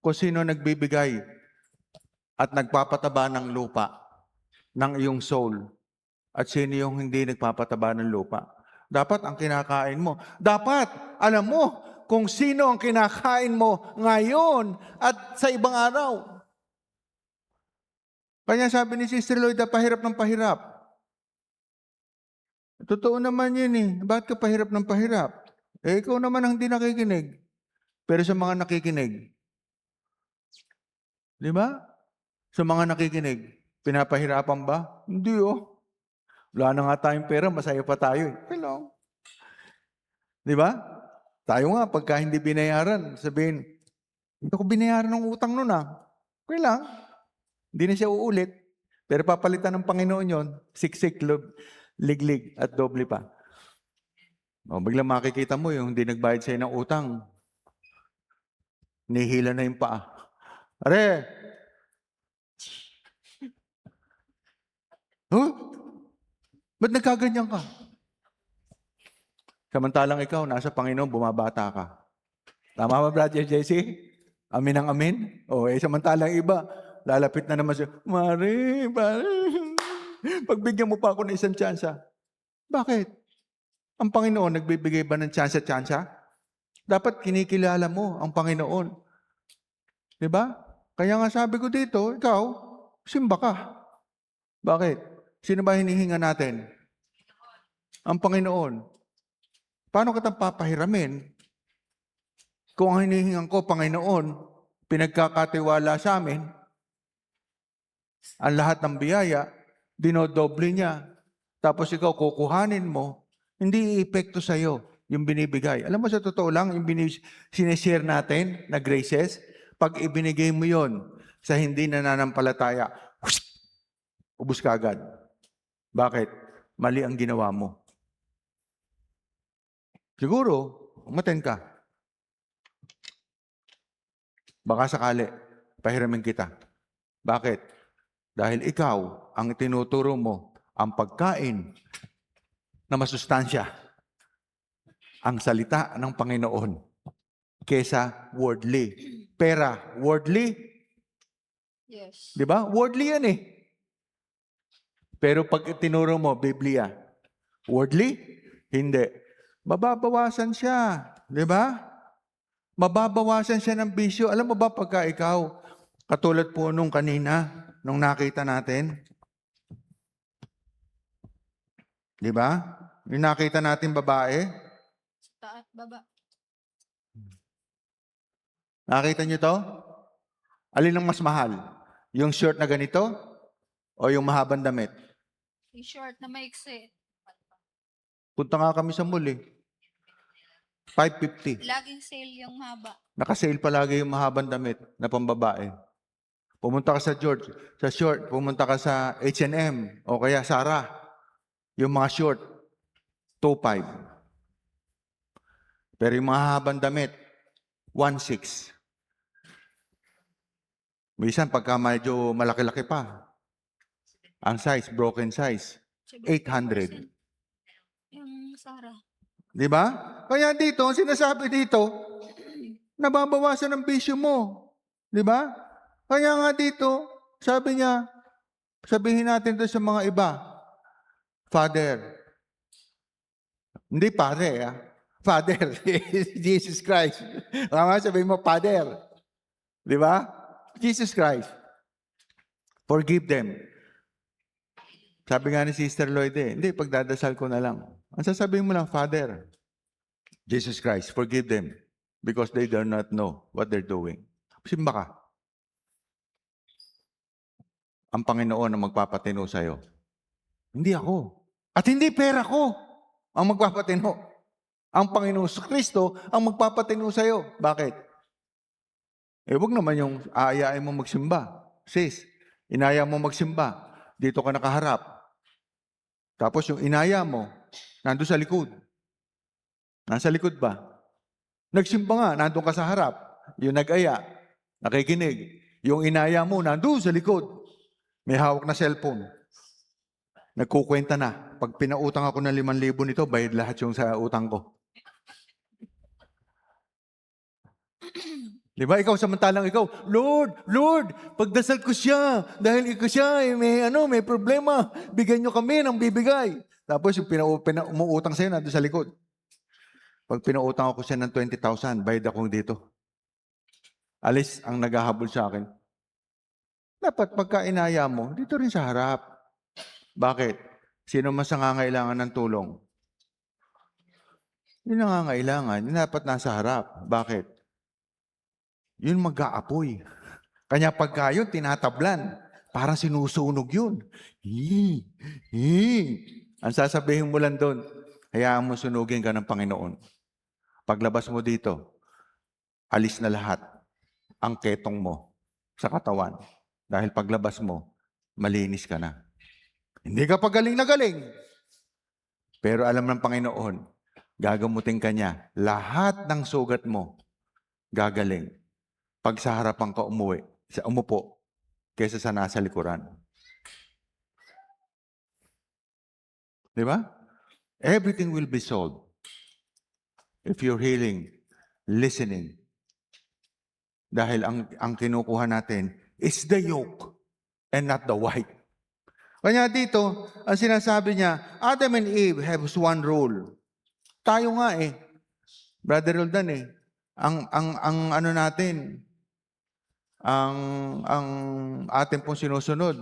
kung sino nagbibigay at nagpapataba ng lupa ng iyong soul at sino yung hindi nagpapataba ng lupa. Dapat ang kinakain mo. Dapat alam mo kung sino ang kinakain mo ngayon at sa ibang araw. Kanya sabi ni Sister Lloyda, pahirap ng pahirap. Totoo naman yun eh. Bakit ka pahirap ng pahirap? Eh, ikaw naman ang hindi nakikinig. Pero sa mga nakikinig, di ba? Sa mga nakikinig, pinapahirapan ba? Hindi oh. Wala na nga tayong pera, masaya pa tayo. Hello. Di ba? Tayo nga, pagka hindi binayaran, sabihin, hindi ko binayaran ng utang nun ah. Okay lang. Hindi na siya uulit. Pero papalitan ng Panginoon yon, siksik, liglig, at doble pa. O, biglang makikita mo yung hindi nagbayad sa'yo ng utang. Nihila na yung paa. Are! Huh? Ba't nagkaganyan ka? Samantalang ikaw, nasa Panginoon, bumabata ka. Tama ba, Brother Jesse? Amin ang amin? O, samantalang iba, lalapit na naman siya, Mari, pagbigyan mo pa ako ng isang tsansa. Bakit? Ang Panginoon, nagbibigay ba ng tsansa-tsansa? Dapat kinikilala mo ang Panginoon. Diba? Kaya nga sabi ko dito, ikaw, simba ka. Bakit? Sino ba hinihinga natin? Ang Panginoon. Paano kitang papahiramin kung ang hinihingan ko, Panginoon, pinagkakatiwala sa amin, ang lahat ng biyaya, dinodoble niya, tapos ikaw kukuhanin mo, hindi iepekto sa'yo yung binibigay. Alam mo, sa totoo lang, yung sinishare natin na graces, pag ibinigay mo yon sa hindi nananampalataya, ubus ka agad. Bakit? Mali ang ginawa mo. Siguro, umaten ka. Baka sakali, pahiramin kita. Bakit? Dahil ikaw, ang tinuturo mo, ang pagkain na masustansya, ang salita ng Panginoon, kesa worldly. Pera, worldly. Yes. Di ba? Worldly yan eh. Pero pag tinuro mo, Biblia, worldly? Hindi. Mababawasan siya. Di ba? Mababawasan siya ng bisyo. Alam mo ba pagka ikaw, katulad po nung kanina, nung nakita natin, di ba? Yung nakita natin babae, Taas, baba. nakita niyo to? Alin ang mas mahal? Yung short na ganito o yung mahabang damit? Yung short na maiksi. Punta nga kami sa mall eh. 550. Laging sale yung haba. Nakasale palagi yung mahabang damit na pambabae. Pumunta ka sa short, pumunta ka sa H&M o kaya Zara. Yung mga short, 2.5. Pero yung mahabang damit, 1.6. Minsan pagka medyo malaki-laki pa, ang size, broken size, 800. Yung Sarah. Di ba? Kaya dito, ang sinasabi dito, nababawasan ang bisyo mo. Di ba? Kaya nga dito, sabi niya, sabihin natin to sa mga iba, Father. Hindi pare, ah. Father, Jesus Christ. Nga sabihin mo, Father. Di ba? Jesus Christ. Forgive them. Sabi nga ni Sister Lloyd hindi, pagdadasal ko na lang. Ang sasabihin mo lang, Father, Jesus Christ, forgive them because they do not know what they're doing. Simba ka. Ang Panginoon ang magpapatino sa'yo. Hindi ako. At hindi pera ko ang magpapatino. Ang Panginoon sa Kristo ang magpapatino sa'yo. Bakit? Huwag naman yung aayain mo magsimba. Sis, inaya mo magsimba. Dito ka nakaharap. Tapos yung inaya mo, nandun sa likod. Nasa likod ba? Nagsimba nga, nandun ka sa harap. Yung nag-aya, nakikinig. Yung inaya mo, nandun sa likod. May hawak na cellphone. Nagkukwenta na. Pag pinautang ako ng 5,000 nito, bayad lahat yung sa utang ko. Di ba? Ikaw, samantalang ikaw, Lord, pagdasal ko siya. Dahil ikaw siya, may problema. Bigyan nyo kami ng bibigay. Tapos yung umuutang sa'yo, nandun sa likod. Pag pinautang ako siya ng 20,000, bayad ako dito. Alis ang naghahabol sa akin. Dapat pagka inaya mo, dito rin sa harap. Bakit? Sino mas nangangailangan ng tulong? Yung nangangailangan, yung dapat nasa harap. Bakit? Yun mag-aapoy. Kanya pagka yun, tinatablan. Parang sinusunog yun. Ang sasabihin mo lang doon, hayaan mo sunugin ka ng Panginoon. Paglabas mo dito, alis na lahat ang ketong mo sa katawan. Dahil paglabas mo, malinis ka na. Hindi ka pa galing na galing. Pero alam ng Panginoon, gagamutin ka niya. Lahat ng sugat mo, gagaling. Pag sa harapan ka umupo, kaysa sa nasa likuran. Di ba? Everything will be solved if you're healing, listening. Dahil ang kinukuha natin is the yoke and not the white. Kanya dito, ang sinasabi niya, Adam and Eve have one rule. Tayo nga Brother Roldan ang ano natin, ang atin pong sinusunod.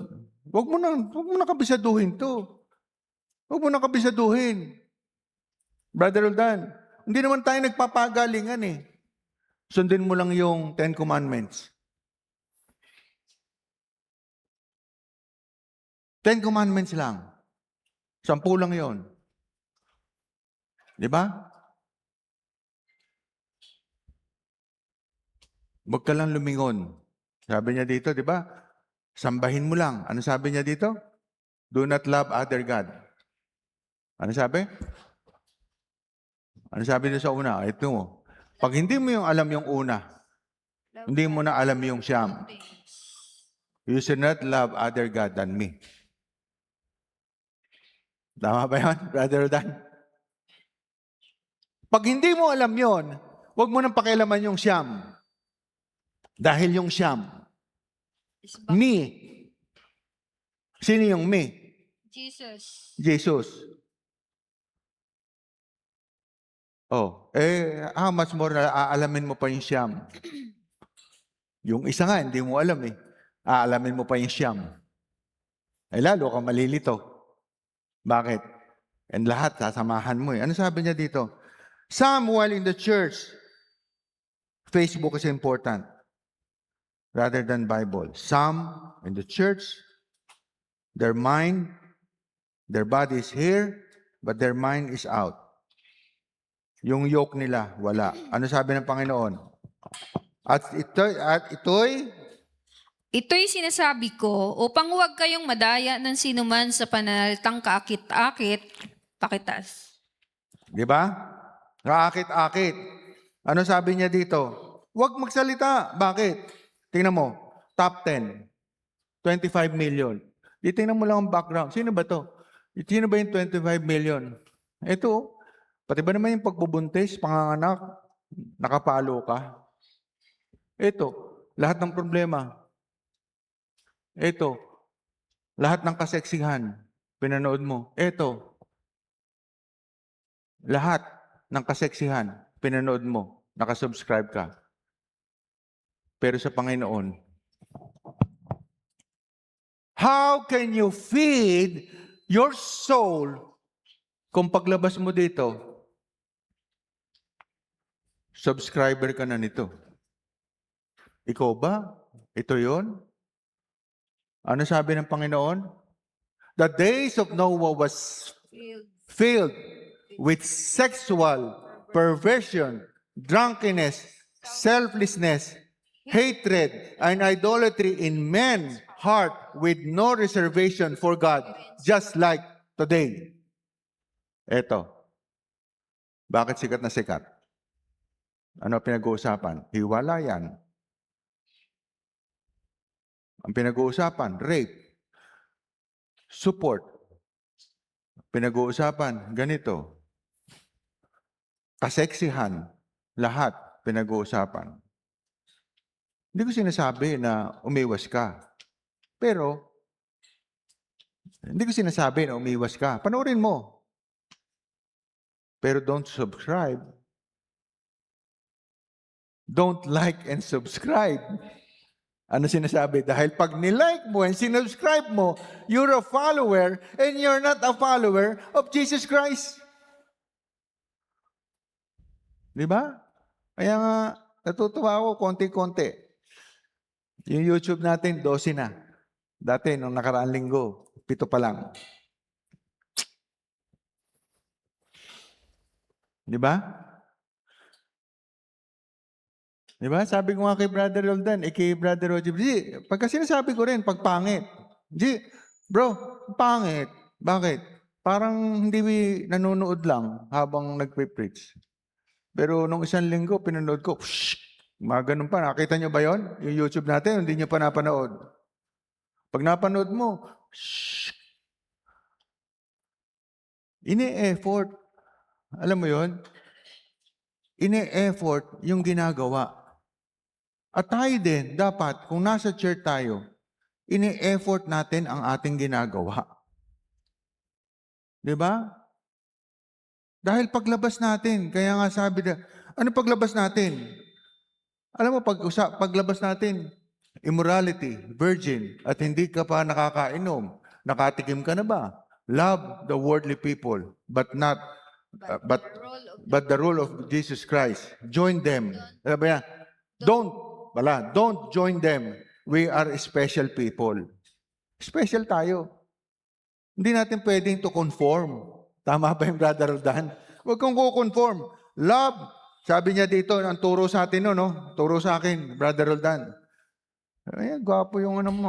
Huwag mo na kabisaduhin to. Huwag mo na kabisaduhin. Brother Roldan, hindi naman tayo nagpapagalingan eh. Sundin mo lang yung 10 Commandments. 10 Commandments lang. 10 lang yon. Di ba? Huwag ka lang lumingon. Sabi niya dito, di ba? Sambahin mo lang. Ano sabi niya dito? Do not love other God. Ano sabi? Ano sabi niya sa una? Ito mo. Pag hindi mo yung alam yung una, hindi mo na alam yung siyam. You should not love other God than me. Tama ba yun, Brother Dan? Pag hindi mo alam yon, huwag mo nang pakialaman yung siyam. Dahil yung siyam, me. Sino yung me? Jesus. Jesus. Oh, how much more na aalamin mo pa yung siyam? Yung isa nga, hindi mo alam eh. Aalamin mo pa yung siyam. Lalo ka malilito. Bakit? And lahat, sasamahan mo eh. Ano sabi niya dito? Some while in the church, Facebook is important rather than Bible. Some in the church, their mind, their body is here, but their mind is out. Yung yoke nila, wala. Ano sabi ng Panginoon? At ito'y sinasabi ko upang huwag kayong madaya ng sinuman sa pananalitang kaakit-akit, pakitas. di ba? Kaakit-akit. Ano sabi niya dito? Huwag magsalita. Bakit? Tingnan mo, top 10, 25 million. Di tingnan mo lang ang background. Sino ba to? Sino ba yung 25 million? Ito, pati ba naman yung pagbubuntis, panganganak, nakapalo ka? Ito, lahat ng problema. Ito, lahat ng kaseksihan, pinanood mo. Ito, lahat ng kaseksihan, pinanood mo, nakasubscribe ka. Pero sa Panginoon, how can you feed your soul kung paglabas mo dito, subscriber ka na nito? Ikaw ba? Ito yon? Ano sabi ng Panginoon? The days of Noah was filled with sexual perversion, drunkenness, selflessness, hatred, and idolatry in men's heart with no reservation for God, just like today. Eto. Bakit sikat na sikat? Ano pinag-uusapan? Hiwalayan. Ang pinag-uusapan, rape. Support. Pinag-uusapan, ganito. Kaseksihan. Lahat pinag-uusapan. Hindi ko sinasabi na umiwas ka. Pero, hindi ko sinasabi na umiwas ka. Panoorin mo. Pero don't subscribe. Don't like and subscribe. Ano sinasabi? Dahil pag nilike mo and sinubscribe mo, you're a follower and you're not a follower of Jesus Christ. Di ba? Kaya nga, natutuwa ako konti-konti. Yung YouTube natin, 12 na. Dati, nung nakaraang linggo, 7 pa lang. Di ba? Di ba? Sabi ko nga kay Brother Roldan, kay Brother Roger, pagka sinasabi ko rin, pag pangit. Bro, pangit. Bakit? Parang hindi nanonood lang habang nagpe-preach. Pero nung isang linggo, pinanood ko, mga ganun pa. Nakita nyo ba yon? Yung YouTube natin, hindi nyo pa napanood. Pag napanood mo, ini-effort. Alam mo yon? Ini-effort yung ginagawa. At tayo din, dapat, kung nasa church tayo, ini-effort natin ang ating ginagawa. Diba? Dahil paglabas natin, kaya nga sabi na, ano paglabas natin? Alam mo, paglabas natin, immorality, virgin, at hindi ka pa nakakainom, nakatikim ka na ba? Love the worldly people, but not but the rule of Jesus Christ. Join them. Sabi niya, don't join them. We are special people. Special tayo. Hindi natin pwedeng to conform. Tama ba yung Brother Roldan? Huwag kang conform. Love. Sabi niya dito, ang turo sa atin, no? Turo sa akin, Brother Roldan. Ay, gwapo yung ano mo,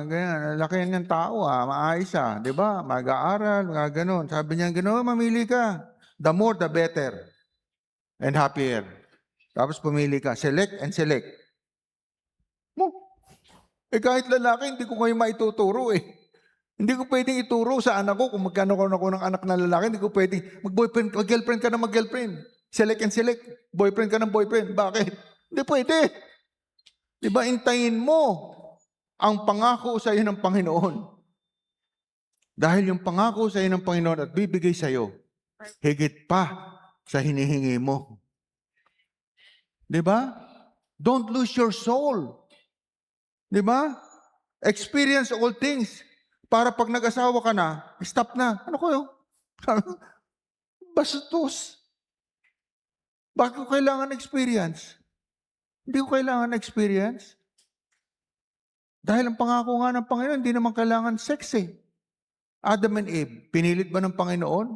ganyan. Laki ng tao, maayos, di ba? Mag-aaral, mga ganun. Sabi niya, gano'n, mamili ka. The more, the better. And happier. Tapos pumili ka. Select and select. Kahit lalaki, hindi ko kayo maituturo Hindi ko pwedeng ituro sa anak ko kung magkano ako ng anak na lalaki. Hindi ko pwedeng mag-boyfriend, mag-girlfriend ka na mag-girlfriend. Select and select. Boyfriend ka ng boyfriend. Bakit? Hindi pwede. Diba, intayin mo ang pangako sa iyo ng Panginoon. Dahil yung pangako sa iyo ng Panginoon at bibigay sa iyo, higit pa sa hinihingi mo. Diba? Don't lose your soul. Diba? Experience all things. Para pag nag-asawa ka na, stop na. Ano ko yun? Bastos. Bakit ko kailangan experience? Hindi ko kailangan experience. Dahil ang pangako nga ng Panginoon, hindi naman kailangan sex Adam and Eve, pinilit ba ng Panginoon?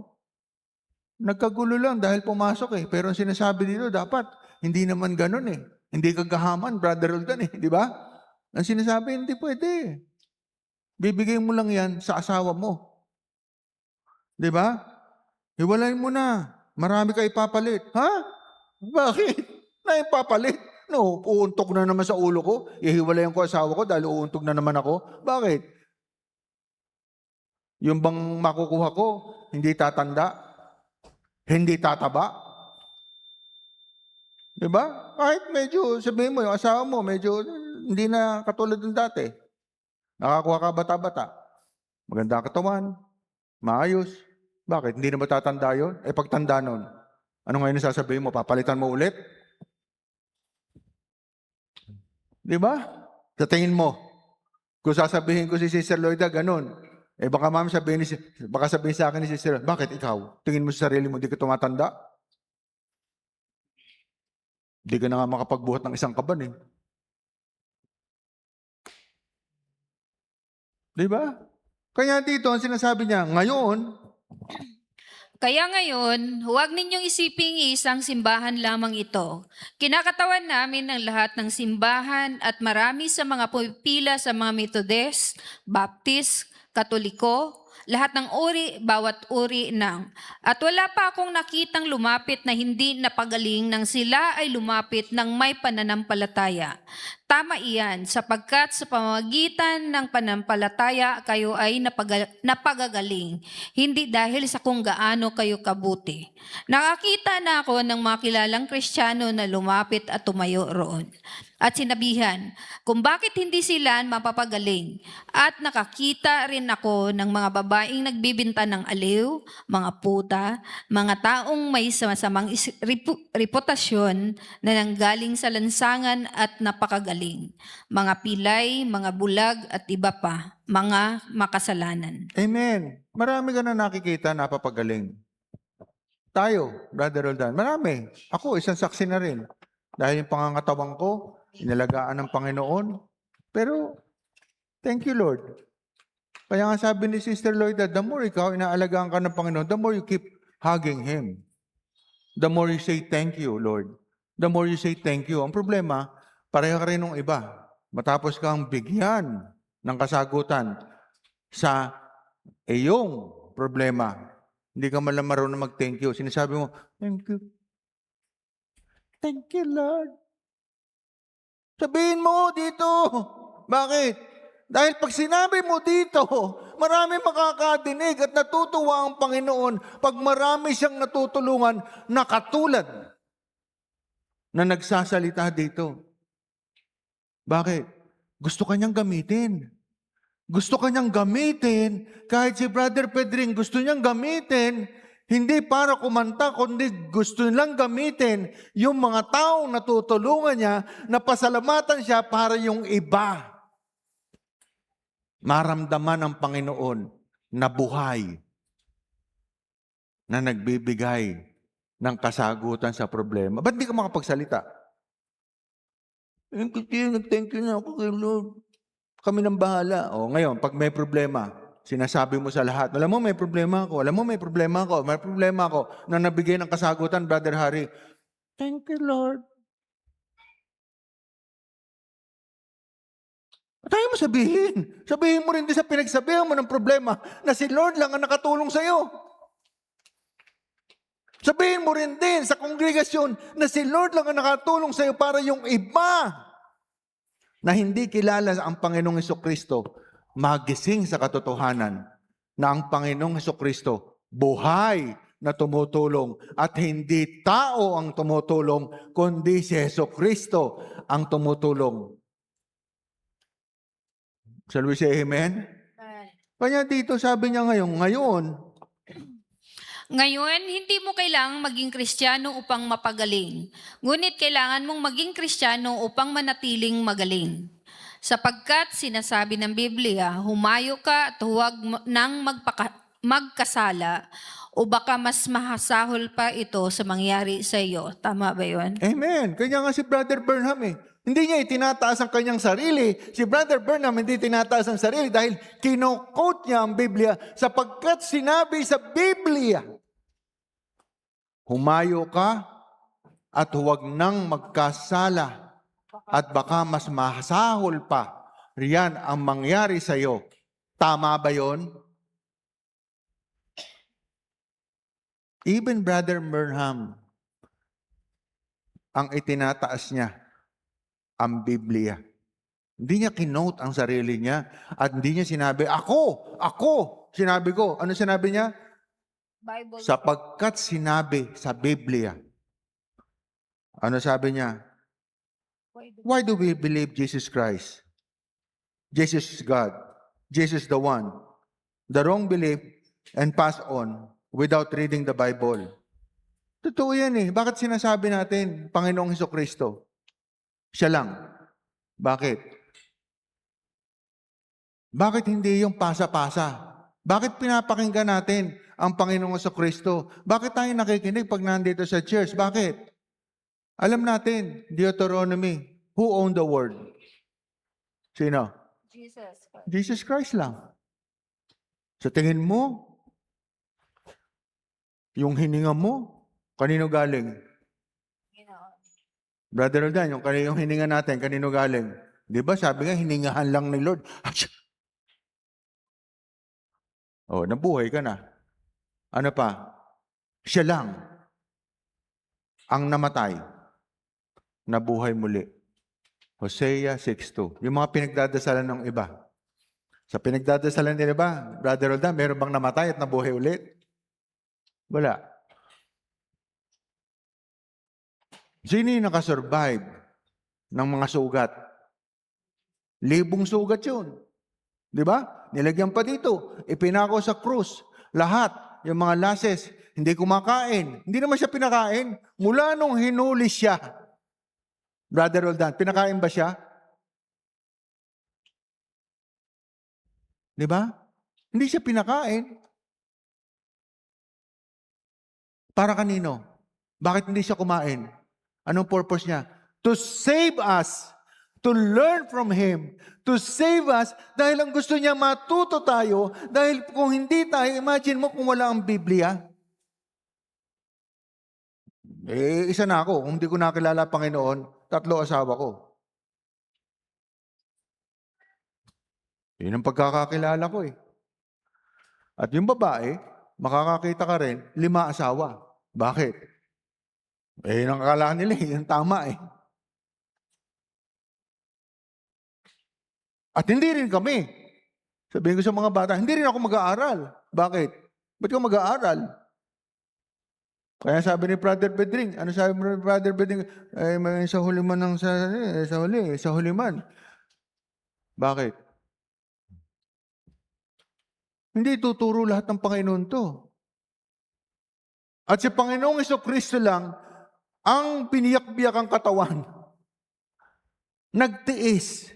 Nagkagulo lang dahil pumasok Pero ang sinasabi dito, dapat, hindi naman ganun Hindi kagahaman, Brother Roldan di ba? Ang sinasabi, hindi pwede. Bibigay mo lang yan sa asawa mo. Di ba? Hiwalayin mo na. Marami ka ipapalit. Ha? Bakit? Na ipapalit? No, uuntog na naman sa ulo ko. Ihiwalayan ko asawa ko dahil uuntog na naman ako. Bakit? Yung bang makukuha ko, hindi tatanda? Hindi tataba? Diba? Kahit medyo, sabihin mo, yung asawa mo, medyo hindi na katulad ng dati. Nakakuha ka bata-bata. Maganda ang katawan. Maayos. Bakit? Hindi na matatanda yun? Pagtanda nun, ano ngayon sasabihin mo? Papalitan mo ulit? Di ba? Sa tingin mo, kung sasabihin ko si Sister Loida, ganun. Baka baka sabihin sa akin ni Sister Loida, bakit ikaw? Tingin mo sa sarili mo, di ka tumatanda? Di ka na nga makapagbuhat ng isang kaban Di ba? Kaya dito, ang sinasabi niya, ngayon, Kaya ngayon, huwag ninyong isiping isang simbahan lamang ito. Kinakatawan namin ang lahat ng simbahan at marami sa mga pumipila sa mga Methodist, Baptist, Katoliko, lahat ng uri, bawat uri ng. At wala pa akong nakitang lumapit na hindi napagaling nang sila ay lumapit ng may pananampalataya. Tama iyan, sapagkat sa pamamagitan ng pananampalataya kayo ay napagagaling, hindi dahil sa kung gaano kayo kabuti. Nakakita na ako ng mga kilalang Kristiyano na lumapit at tumayo roon. At sinabihan kung bakit hindi sila mapapagaling. At nakakita rin ako ng mga babaeng nagbibinta ng aliw, mga puta, mga taong may masamang reputasyon na nanggaling sa lansangan at napakagaling, mga pilay, mga bulag at iba pa, mga makasalanan. Amen. Marami ka na nakikita napapagaling. Tayo, Brother Roldan, marami. Ako, isang saksi na rin. Dahil yung pangangatawan ko, inalagaan ng Panginoon. Pero, thank you, Lord. Kaya nga sabi ni Sister Loida, the more ikaw inaalagaan ka ng Panginoon, the more you keep hugging Him. The more you say, thank you, Lord. The more you say, thank you. Ang problema, pareho ka rin ng iba. Matapos kang bigyan ng kasagutan sa iyong problema, hindi ka man lang marunong mag-thank you. Sinasabi mo, thank you. Thank you, Lord. Sabihin mo dito. Bakit? Dahil pag sinabi mo dito, marami makakadinig at natutuwa ang Panginoon pag marami siyang natutulungan na katulad na nagsasalita dito. Bakit? Gusto kanyang gamitin. Gusto kanyang gamitin, kahit si Brother Pedring gusto niyang gamitin, hindi para kumanta, kundi gusto nilang gamitin yung mga taong natutulungan niya na pasalamatan siya para yung iba maramdaman ng Panginoon na buhay. na nagbibigay ng kasagutan sa problema. Ba't di ka makapagsalita? Nag-thank you na ako kay Lord. Kami nang bahala. O ngayon, pag may problema, sinasabi mo sa lahat, alam mo may problema ako, alam mo may problema ako, may problema ako, na nabigay ng kasagutan, Brother Harry. Thank you, Lord. Tayo mo sabihin. Sabihin mo rin din sa pinagsabihan mo ng problema na si Lord lang ang nakatulong sa'yo. Sabihin mo rin din sa kongregasyon na si Lord lang ang nakatulong sa'yo para yung iba na hindi kilala ang Panginoong Hesukristo magising sa katotohanan na ang Panginoong Hesukristo buhay na tumutulong at hindi tao ang tumutulong kundi si Hesukristo ang tumutulong. Shall we say amen? Kanya dito sabi niya ngayon, Ngayon, hindi mo kailangang maging Kristiyano upang mapagaling. Ngunit kailangan mong maging Kristiyano upang manatiling magaling. Sapagkat sinasabi ng Biblia, humayo ka at huwag nang magkasala o baka mas mahasahol pa ito sa mangyari sa iyo. Tama ba yun? amen. Kanya nga si Brother Burnham Hindi niya itinataas ang kanyang sarili. Si Brother Burnham hindi tinataas ang sarili dahil kino-quote niya ang Biblia sapagkat sinabi sa Biblia, humayo ka at huwag nang magkasala at baka mas masahol pa riyan ang mangyari sa iyo. Tama ba yon? Even Brother Burnham, ang itinataas niya, ang Biblia. Hindi niya kinote ang sarili niya at hindi niya sinabi, ako, sinabi ko. Ano sinabi niya? Bible. Sapagkat sinabi sa Biblia. Ano sabi niya? Why do we believe Jesus Christ? Jesus is God. Jesus is the one. The wrong belief and pass on without reading the Bible. Totoo yan Bakit sinasabi natin, Panginoong Hesukristo? Siya lang. Bakit? Bakit hindi yung pasa-pasa? Bakit pinapakinggan natin ang Panginoong Hesukristo? Bakit tayo nakikinig pag nandito sa church? Bakit? Alam natin, Deuteronomy, who owned the word? Sino? Jesus Christ. Jesus Christ lang. Sa tingin mo, yung hininga mo, kanino galing? Ginoon. Brother Roldan, yung hininga natin, kanino galing? Di ba sabi nga, hiningahan lang ni Lord. Oh, nabuhay ka na. Ano pa? Siya lang ang namatay, nabuhay muli. Hosea 6:2. Yung mga pinagdadasalan ng iba. Sa pinagdadasalan nila ba, Brother Roldan, meron bang namatay at nabuhay ulit? Wala. Sino yung nakasurvive ng mga sugat? Libong sugat yun. Di ba? Nilagyan pa dito. Ipinako sa krus. Lahat, yung mga lases, hindi kumakain. Hindi naman siya pinakain. Mula nung hinuli siya. Brother Roldan, pinakain ba siya? Di ba? Hindi siya pinakain. Para kanino? Bakit hindi siya kumain? Anong purpose niya? To save us. To learn from Him. To save us. Dahil ang gusto niya matuto tayo. Dahil kung hindi tayo, imagine mo kung wala ang Biblia. Isa na ako. Kung hindi ko nakilala Panginoon, 3 asawa ko. Yun ang pagkakakilala ko At yung babae, makakakita ka rin, 5 asawa. Bakit? Yun ang akala nila yun tama At hindi rin kami. Sabihin ko sa mga bata, hindi rin ako mag-aaral. Bakit? Ba't ka mag-aaral? Kaya sabi ni Brother Bedring, ano sabi ni Brother Bedring? May sa huliman ng sa huliman. Bakit? Hindi tuturo lahat ng Panginoon to. At si Panginoong Hesukristo lang ang piniyak-biyak ang katawan. Nagtiis.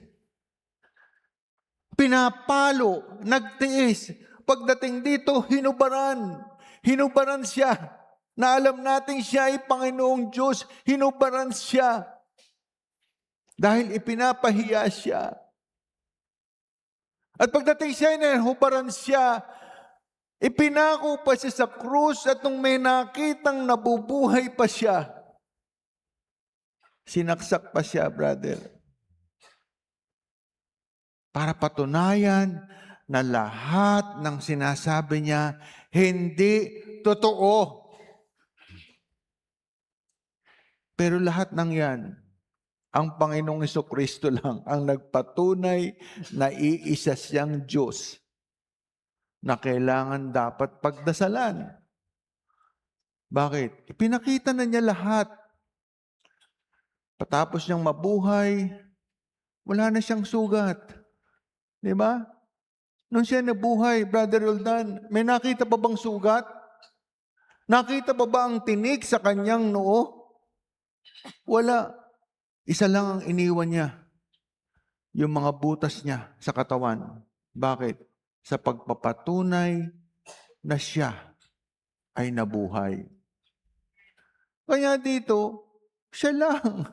Pinapalo. Nagtiis. Pagdating dito, hinubaran. Hinubaran siya na alam natin siya ay Panginoong Diyos. Hinubaran siya dahil ipinapahiya siya. At pagdating siya, hubaran siya, ipinako pa siya sa krus at nung may nakitang nabubuhay pa siya, sinaksak pa siya, brother. Para patunayan na lahat ng sinasabi niya hindi totoo. Pero lahat ng yan, ang Panginoong Jesucristo lang ang nagpatunay na iisa siyang Diyos na kailangan dapat pagdasalan. Bakit? Ipinakita na niya lahat. Patapos niyang mabuhay, wala na siyang sugat. Di ba? Nung siya nabuhay, Brother Roldan, may nakita pa bang sugat? Nakita pa ba ang tinik sa kanyang noo? Wala. Isa lang ang iniwan niya. Yung mga butas niya sa katawan. Bakit? Sa pagpapatunay na siya ay nabuhay. Kaya dito, siya lang.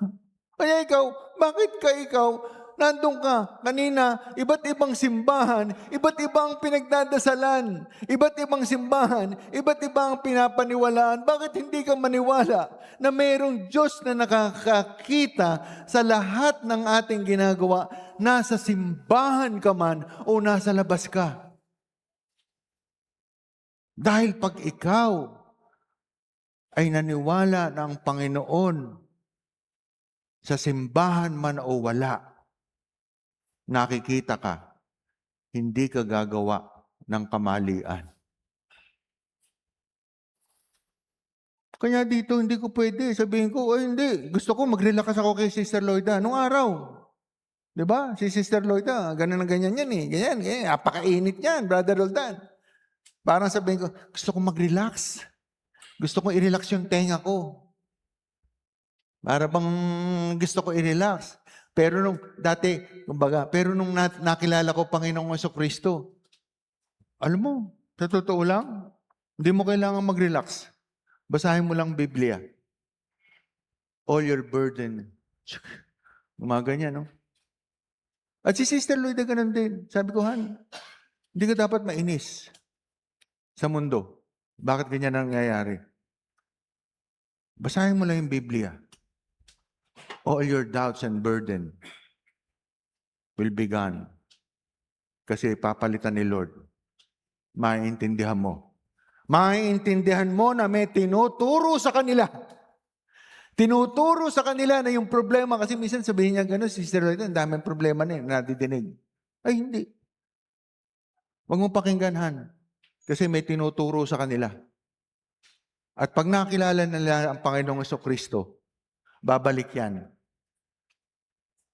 Kaya ikaw, bakit ka ikaw? Nandun ka kanina, iba't ibang simbahan, iba't ibang pinagdadasalan, iba't ibang simbahan, iba't ibang pinapaniwalaan. Bakit hindi ka maniwala na mayroong Diyos na nakakakita sa lahat ng ating ginagawa, nasa simbahan ka man o nasa labas ka? Dahil pag ikaw ay naniwala na ang Panginoon sa simbahan man o wala, nakikita ka, hindi ka gagawa ng kamalian. Kaya dito, hindi ko pwede. Sabihin ko, hindi. Gusto ko mag-relax ako kay Sister Loida. Nung araw, di ba? Si Sister Loida, ganun na ganyan yan eh. Ganyan. Apakainit yan, Brother Roldan. Parang sabihin ko, gusto ko mag-relax. Gusto ko i-relax yung tenga ko. Para bang gusto ko i-relax. Pero nung dati, kumbaga, pero nung nakilala ko Panginoong Jesucristo, alam mo, sa totoo lang, hindi mo kailangan mag-relax. Basahin mo lang Biblia. All your burden. Gumaganyan, no? At si Sister Loida ganun din. Sabi ko, Han, hindi ka dapat mainis sa mundo. Bakit ganyan ang nangyayari? Basahin mo lang yung Biblia. All your doubts and burden will be gone. Kasi papalitan ni Lord. Maiintindihan mo. Maiintindihan mo na may tinuturo sa kanila. Tinuturo sa kanila na yung problema. Kasi minsan sabihin niya gano'n, Sister Lloyd, ang daming problema na yun, nadidinig. Ay, hindi. Huwag mo pakinggan, Han. Kasi may tinuturo sa kanila. At pag nakilala nila ang Panginoong Jesucristo, babalik yan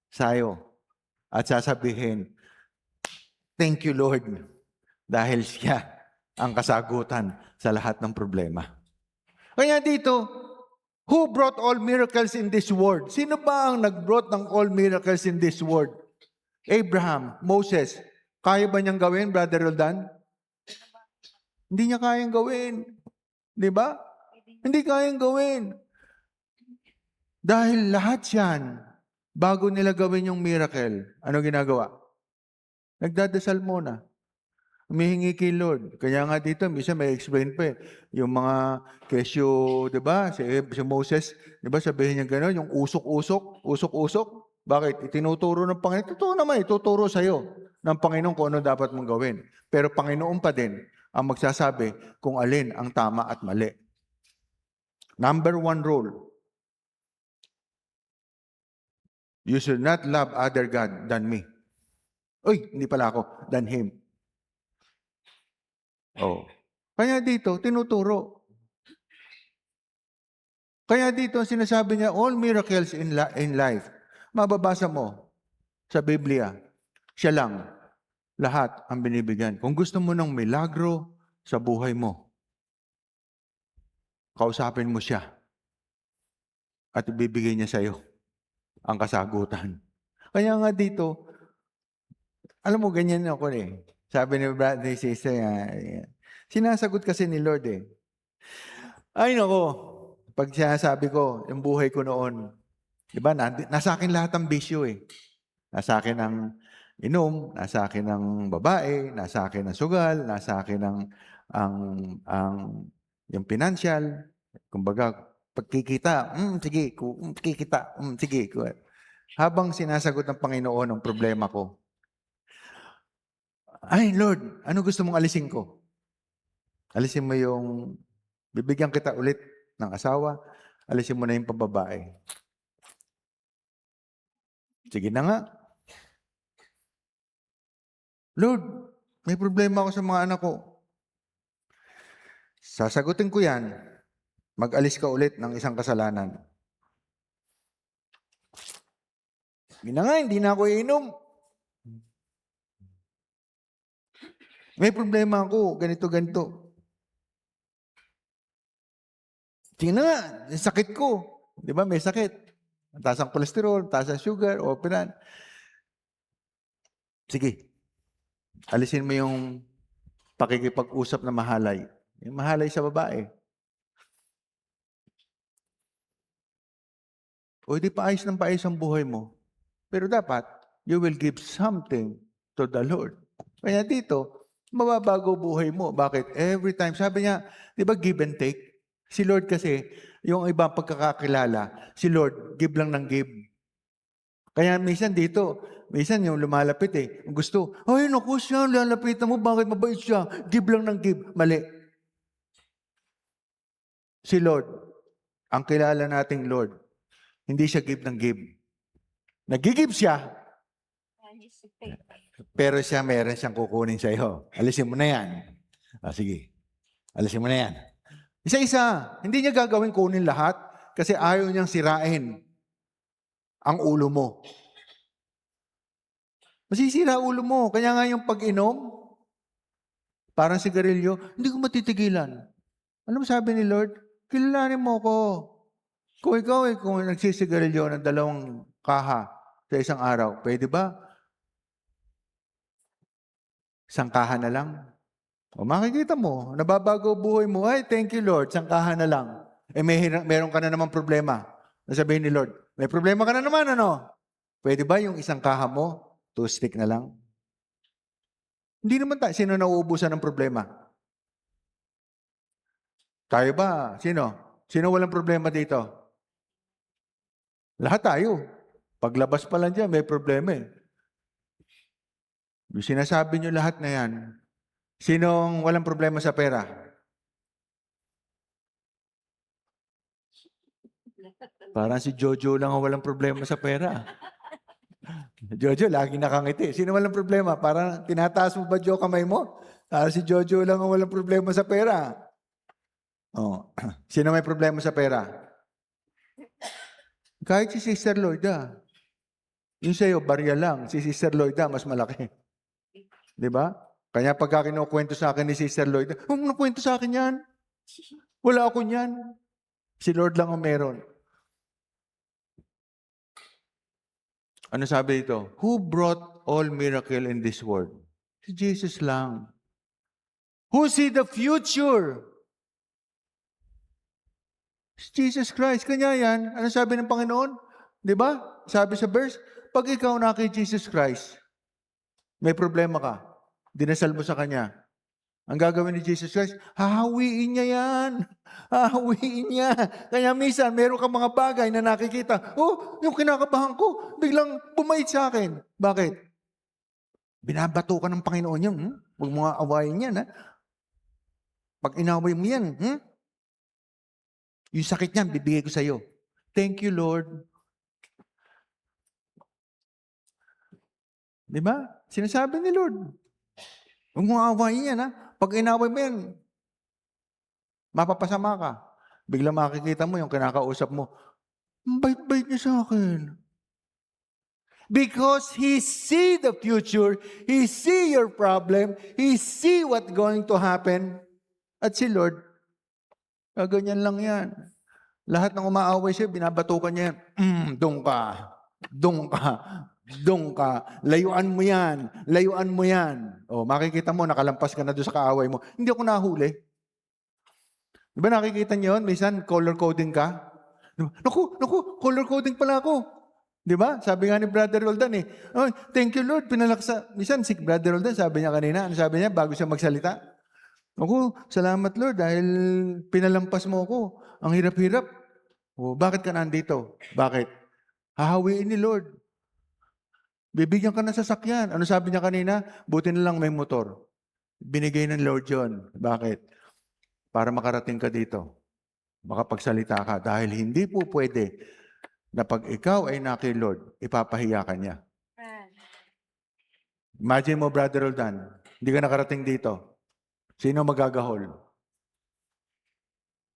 sa'yo at sasabihin, thank you, Lord, dahil siya ang kasagutan sa lahat ng problema. Kaya dito, who brought all miracles in this world? Sino ba ang nag-brought ng all miracles in this world? Abraham, Moses. Kaya ba niyang gawin, Brother Roldan? Hindi niya kayang gawin. Di ba? Hindi kayang gawin. Dahil lahat yan, bago nila gawin yung miracle, ano ginagawa? Nagdadasal muna. Humihingi kay Lord. Kaya nga dito, minsan may explain pa eh. Yung mga kesyo, di ba? Si Moses, di ba sabihin niya gano'n, yung usok-usok. Bakit? Itinuturo ng Panginoon. Totoo naman, ituturo sa'yo ng Panginoon kung ano dapat mong gawin. Pero Panginoon pa din ang magsasabi kung alin ang tama at mali. Number 1 rule. You should not love other God than me. Uy, hindi pala ako, than Him. Oh. Kaya dito, tinuturo. Kaya dito, sinasabi niya, all miracles in life, mababasa mo sa Biblia, siya lang, lahat ang binibigyan. Kung gusto mo ng milagro sa buhay mo, kausapin mo siya at ibibigay niya sa iyo ang kasagutan. Kaya nga dito, alam mo, ganyan ako eh. Sabi ni brother, sister, sinasagot kasi ni Lord eh. Ay, nako. Pag sinasabi ko, yung buhay ko noon, di ba, nasa akin lahat ng bisyo eh. Nasa akin ang inom, nasa akin ang babae, nasa akin ang sugal, nasa akin ang, ang yung financial. Kumbaga, pagkikita, sige, kikita, sige. Habang sinasagot ng Panginoon ang problema ko, ay Lord, ano gusto mong alisin ko? Alisin mo yung, bibigyan kita ulit ng asawa, alisin mo na yung pababae. Sige na nga. Lord, may problema ako sa mga anak ko. Sasagutin ko yan. Mag-alis ka ulit ng isang kasalanan. Hindi na nga, hindi na ako iinom. May problema ako, ganito. Sige na nga, yung sakit ko. Di ba, may sakit. Taas ang kolesterol, taas ang sugar, operan. Sige, alisin mo yung pakikipag-usap na mahalay. Yung mahalay sa babae. O di paayos ng paayos ang buhay mo. Pero dapat, you will give something to the Lord. Kaya dito, mababago buhay mo. Bakit? Every time, sabi niya, di ba give and take? Si Lord kasi, yung ibang pagkakakilala, si Lord, give lang ng give. Kaya minsan dito, minsan yung lumalapit eh, gusto, ay naku siya, lalapitan mo, bakit mabait siya? Give lang ng give. Mali. Si Lord, ang kilala nating Lord, hindi siya give ng give. Nagigib siya, pero siya meron siyang kukunin sa iyo. Alisin mo na yan. Sige, alisin mo na yan. Isa-isa, hindi niya gagawin kunin lahat kasi ayaw niyang sirain ang ulo mo. Masisira ulo mo. Kaya nga yung pag-inom, parang sigarilyo, hindi ko matitigilan. Ano sabi ni Lord? Kilalanin mo ko. Kung ikaw kung nagsisigarilyo ng 2 kaha sa isang araw, pwede ba? 1 kaha na lang. O makikita mo, nababago buhay mo, ay thank you Lord, 1 kaha na lang. Meron ka na naman problema. Nasabihin ni Lord, may problema ka na naman, ano? Pwede ba yung 1 kaha mo, 2 stick na lang? Hindi naman tayo. Sino nauubusan ng problema? Tayo ba? Sino? Sino walang problema dito? Lahat tayo. Paglabas pa lang dyan, may problema eh. Yung sinasabi nyo lahat na yan, sinong walang problema sa pera? Parang si Jojo lang ang walang problema sa pera. Jojo, lagi nakangiti. Sino walang problema? Parang tinataas mo ba, Jo, kamay mo? Parang si Jojo lang ang walang problema sa pera. Oh. Sino may problema sa pera? Kahit si Sister Lloyda. Yung sa'yo, barya lang. Si Sister Lloyda, mas malaki. Diba? Kaya pagka kinukwento sa akin ni Sister Lloyda, huwag mo kwento sa akin yan. Wala ako yan. Si Lord lang ang meron. Ano sabi dito? Who brought all miracle in this world? Si Jesus lang. Who see the future? Si Jesus Christ. Kanya yan. Ano sabi ng Panginoon? Di ba? Sabi sa verse, pag ikaw na kay Jesus Christ, may problema ka. Dinasal mo sa Kanya. Ang gagawin ni Jesus Christ, hahawiin niya yan. Hahawiin niya. Kaya minsan, meron kang mga bagay na nakikita, oh, yung kinakabahan ko, biglang bumait sa akin. Bakit? Binabato ka ng Panginoon yan. Huwag mo nga awayin yan. Pag inaway mo yan, yung sakit niyan, bibigay ko sa iyo. Thank you, Lord. Di ba? Sinasabi ni Lord. Huwag mo awayin yan, Pag inaway mo yan, mapapasama ka. Biglang makikita mo yung kinakausap mo, bait-bait niya sa akin. Because He see the future, He see your problem, He see what's going to happen. At si Lord, ganyan lang yan. Lahat ng umaaway siya, binabatukan niya yan. Doon ka. Layuan mo yan. O, makikita mo, nakalampas ka na doon sa kaaway mo. Hindi ako nahuli. Di ba nakikita niyo yun? Minsan, color coding ka. Di ba? Naku, color coding pala ako. Di ba? Sabi nga ni Brother Roldan eh, oh, thank you Lord, pinalaksa. Minsan si Brother Roldan, sabi niya kanina, ano sabi niya bago siya magsalita? Naku, salamat Lord dahil pinalampas mo ako. Ang hirap-hirap. Oh, bakit ka nandito? Bakit? Hahawiin ni Lord. Bibigyan ka ng sasakyan. Ano sabi niya kanina? Buti na lang may motor. Binigay ng Lord yun. Bakit? Para makarating ka dito. Makapagsalita ka. Dahil hindi po pwede na pag ikaw ay naki Lord, ipapahiya ka niya. Imagine mo, Brother Roldan, hindi ka nakarating dito. Sino magagahol?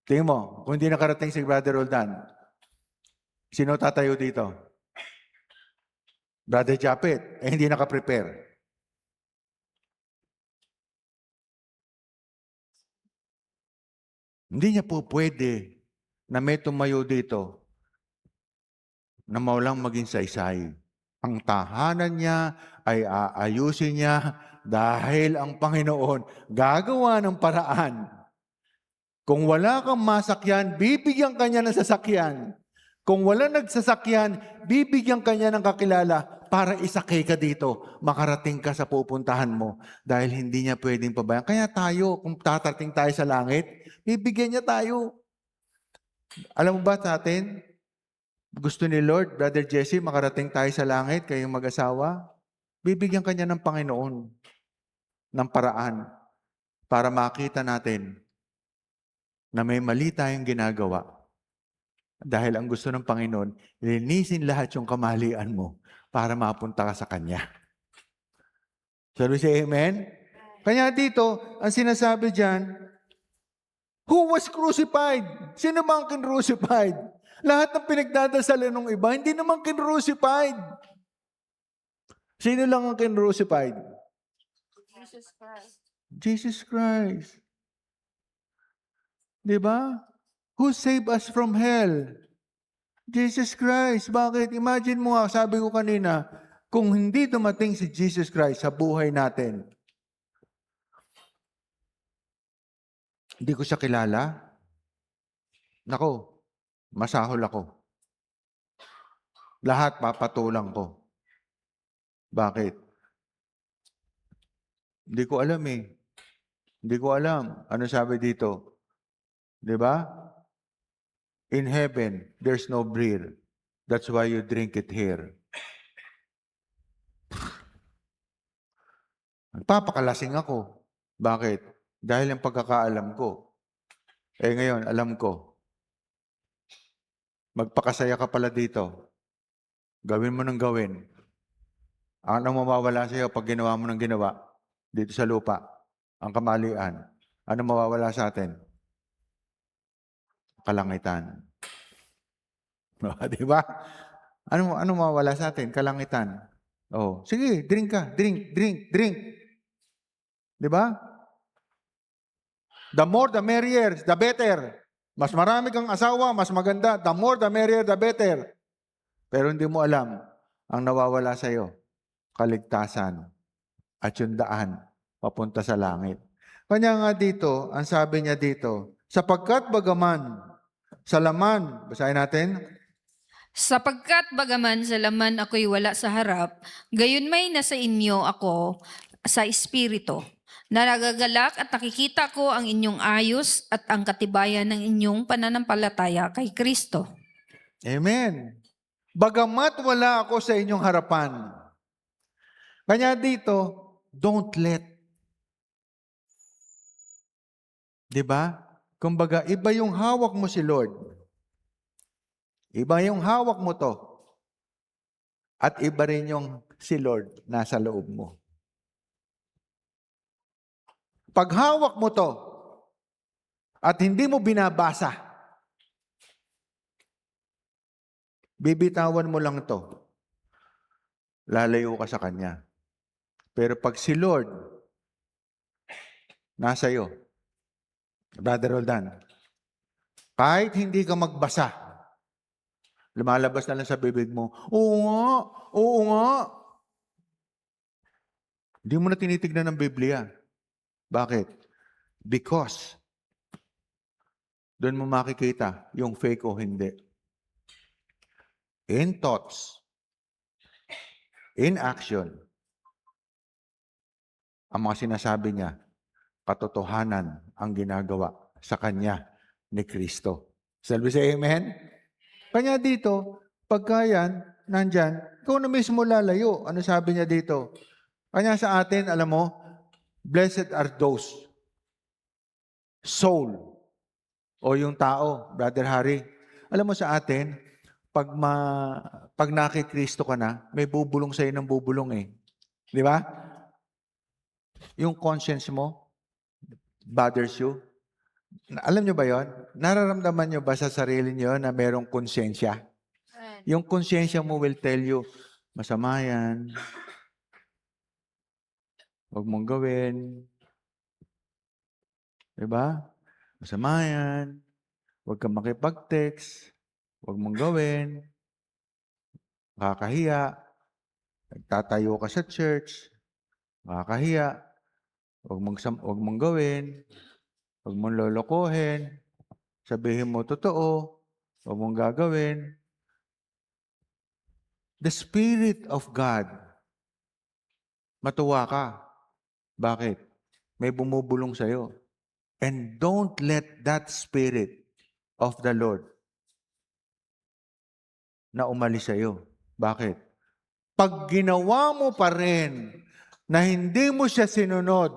Tingnan mo, kung hindi nakarating si Brother Roldan, sino tatayo dito? Brother Japet, hindi naka-prepare. Hindi niya po pwede na may tumayo dito na mawalang maging saysay. Ang tahanan niya ay aayusin niya dahil ang Panginoon gagawa ng paraan. Kung wala kang masakyan, bibigyan ka niya ng sasakyan. Kung wala nagsasakyan, bibigyan ka niya ng kakilala para isakay ka dito, makarating ka sa pupuntahan mo dahil hindi niya pwedeng pabayaan. Kaya tayo, kung tatarating tayo sa langit, bibigyan niya tayo. Alam mo ba sa atin, gusto ni Lord, Brother Jesse, makarating tayo sa langit, kayong mag-asawa, bibigyan ka niya ng Panginoon ng paraan para makita natin na may mali tayong ginagawa. Dahil ang gusto ng Panginoon, linisin lahat yung kamalian mo para mapunta ka sa Kanya. Shall we say amen? Kaya dito, ang sinasabi dyan, who was crucified? Sino ba ang kinrucified? Lahat ng pinagdadasalan ng iba, hindi naman kinrucified. Sino lang ang kinrucified? Jesus Christ. Jesus Christ. Diba? Who saved us from hell? Jesus Christ. Bakit? Imagine mo nga, sabi ko kanina, kung hindi dumating si Jesus Christ sa buhay natin, hindi ko siya kilala, nako, masahol ako. Lahat papatulang ko. Bakit? Hindi ko alam eh. Hindi ko alam. Ano sabi dito? Diba? In heaven, there's no beer. That's why you drink it here. Nagpapakalasing ako. Bakit? Dahil ang pagkakaalam ko. Ngayon, alam ko. Magpakasaya ka pala dito. Gawin mo ng gawin. Ano mawawala sa iyo pag ginawa mo ng ginawa dito sa lupa? Ang kamalian. Ano mawawala sa atin? Kalangitan. Di ba? Ano mawawala sa atin? Kalangitan. Oh, sige, drink ka. Drink. Di ba? The more, the merrier, the better. Mas marami kang asawa, mas maganda. The more, the merrier, the better. Pero hindi mo alam, ang nawawala sa iyo, kaligtasan at yung daan papunta sa langit. Kanya nga dito, ang sabi niya dito, sapagkat bagaman sa laman, basahin natin, Sapagkat bagaman sa laman ako'y wala sa harap, gayon may nasa inyo ako sa espiritu, na nagagalak at nakikita ko ang inyong ayos at ang katibayan ng inyong pananampalataya kay Kristo. Amen. Bagamat wala ako sa inyong harapan. Kanya dito, don't let. Diba? Kumbaga, iba yung hawak mo si Lord. Iba yung hawak mo to. At iba rin yung si Lord nasa loob mo. Pag hawak mo to, at hindi mo binabasa, bibitawan mo lang to, lalayo ka sa Kanya. Pero pag si Lord nasa iyo, Brother Roldan, kahit hindi ka magbasa, lumalabas na lang sa bibig mo, oo nga. Hindi mo na tinitignan ng Biblia. Bakit? Because Doon mo makikita yung fake o hindi. In thoughts, in action, ang mga sinasabi niya, katotohanan ang ginagawa sa kanya ni Kristo. Shall we say amen? Kanya dito, pagka yan, nandyan, ikaw na mismo lalayo. Ano sabi niya dito? Kanya sa atin, alam mo, blessed are those, soul, o yung tao, Brother Harry. Alam mo sa atin, pag nakikristo ka na, may bubulong sa'yo ng bubulong eh. Di ba? Yung conscience mo bothers you. Alam nyo ba yon? Nararamdaman nyo ba sa sarili nyo na merong konsensya? Yung konsensya mo will tell you, masama yan. Huwag mong gawin. Diba? Masama yan. Huwag kang makipag-text. Huwag mong gawin. Makakahiya. Nagtatayo ka sa church. Makakahiya. Huwag mong gawin. Huwag mong lolokohin. Sabihin mo totoo. Huwag mong gagawin. The Spirit of God. Matuwa ka. Bakit? May bumubulong sa'yo. And don't let that Spirit of the Lord na umalis sa'yo. Bakit? Pag ginawa mo pa rin na hindi mo siya sinunod,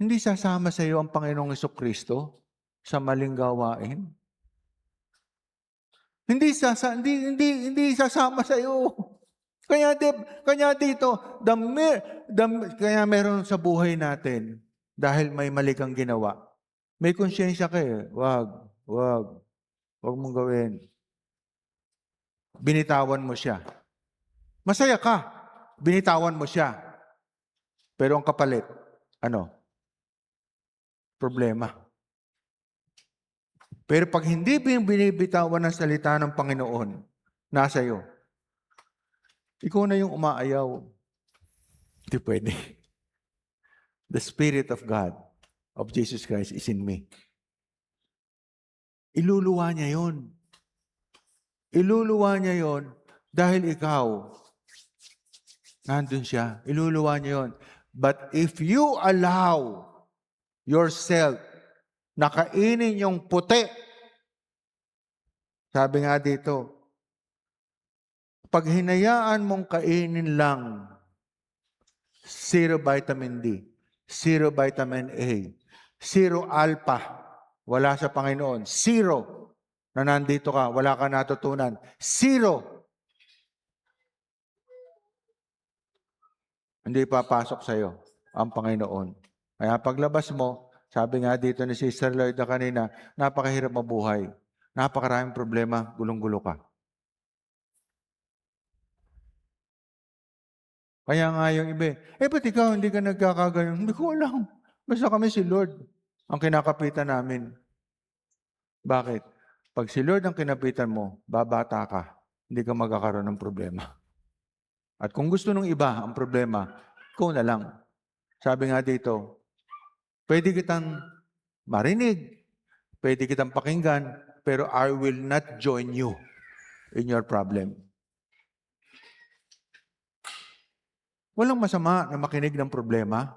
hindi sasama sa'yo ang Panginoong Jesucristo sa maling gawain. Hindi sasama sa'yo. Kaya dito, kaya meron sa buhay natin, dahil may mali kang ginawa, may konsyensya ka eh. Wag mong gawin. Binitawan mo siya. Masaya ka. Binitawan mo siya. Pero ang kapalit, ano? Problema. Pero pag hindi binibitawan ng salita ng Panginoon, nasa iyo. Ikaw na yung umaayaw. Hindi pwede. The Spirit of God, of Jesus Christ, is in me. Iluluwa niya yon. Iluluwa niya yon dahil ikaw, nandun siya. Iluluwa niya yon. But if you allow yourself na kainin yung puti, sabi nga dito, pag hinayaan mong kainin lang, zero vitamin D, zero vitamin A, zero alpha, wala sa Panginoon, zero na nandito ka, wala ka natutunan, zero. Hindi papasok sa iyo ang Panginoon. Kaya paglabas mo, sabi nga dito ni Sister Lloyda kanina, napakahirap mabuhay. Napakaraming problema, gulong-gulo ka. Kaya nga yung iba, ba't ikaw hindi ka nagkakagayon? Hindi ko alam. Basta kami si Lord ang kinakapitan namin. Bakit? Pag si Lord ang kinapitan mo, babata ka, hindi ka magkakaroon ng problema. At kung gusto ng iba ang problema, ikaw na lang. Sabi nga dito, pwede kitang marinig, pwede kitang pakinggan, pero I will not join you in your problem. Walang masama na makinig ng problema.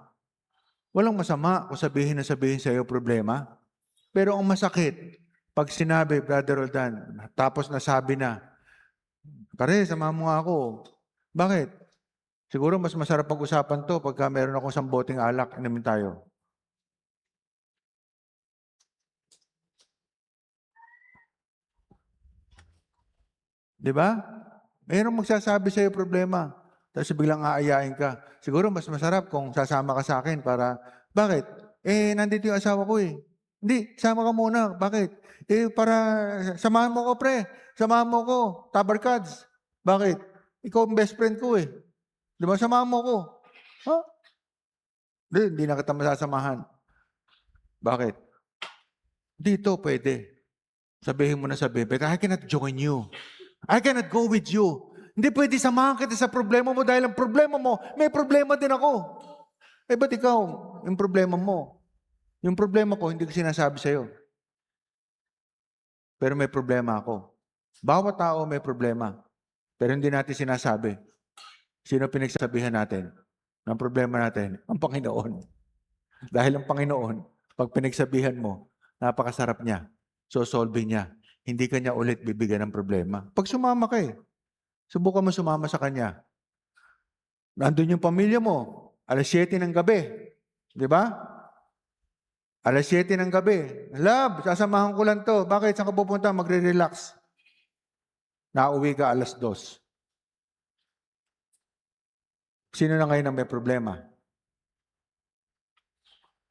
Walang masama kung sabihin sa iyo problema. Pero ang masakit, pag sinabi, Brother Roldan, tapos nasabi na, pare, sama mo nga ako. Bakit? Siguro mas masarap pag-usapan to pagka meron akong isang boteng alak, inumin tayo. Di ba? Mayroong magsasabi sa iyo problema. Tapos biglang aayain ka. Siguro mas masarap kung sasama ka sa akin para, bakit? Nandito yung asawa ko eh. Hindi, sama ka muna. Bakit? Para, samahan mo ko pre. Samahan mo ko. Tabarkads. Bakit? Ikaw ang best friend ko eh. Di ba? Samahan mo ko. Ha? Hindi na kita masasamahan. Bakit? Dito pwede. Sabihin mo na sa bebe, I cannot join you. I cannot go with you. Hindi pwede samahan kita sa problema mo dahil ang problema mo, may problema din ako. Ba't ikaw, yung problema mo? Yung problema ko, hindi ko sinasabi sa'yo. Pero may problema ako. Bawat tao may problema. Pero hindi natin sinasabi. Sino pinagsasabihan natin ng problema natin? Ang Panginoon. Dahil ang Panginoon, pag pinagsabihan mo, napakasarap niya. Solve niya. Hindi ka niya ulit bibigyan ng problema. Pag sumama ka subukan mo sumama sa Kanya. Nandun yung pamilya mo, alas 7 ng gabi. Di ba? Alas 7 ng gabi. Love, sasamahan ko lang to. Bakit? Saan ka pupunta? Magre-relax. Nauwi ka alas 2. Sino na ngayon ang may problema?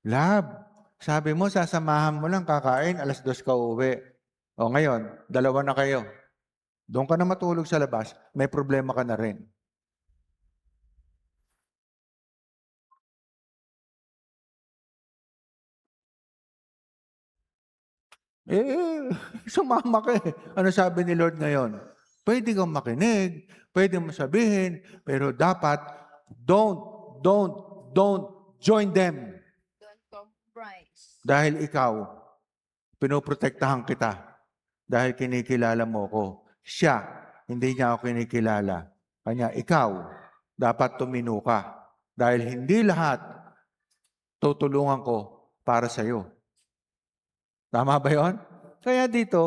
Love, sabi mo, sasamahan mo lang kakain, alas 2 ka uuwi. O ngayon, 2 na kayo. Doon ka na matulog sa labas, may problema ka na rin. Sumama ka Ano sabi ni Lord ngayon? Pwede kang makinig, pwede mo sabihin, pero dapat, don't join them. Don't compromise. Dahil ikaw, pinoprotektahan kita. Dahil kinikilala mo ko. Siya, hindi niya ako kinikilala. Kanya, ikaw, dapat tumino ka. Dahil hindi lahat tutulungan ko para sa'yo. Tama ba yon? Kaya dito,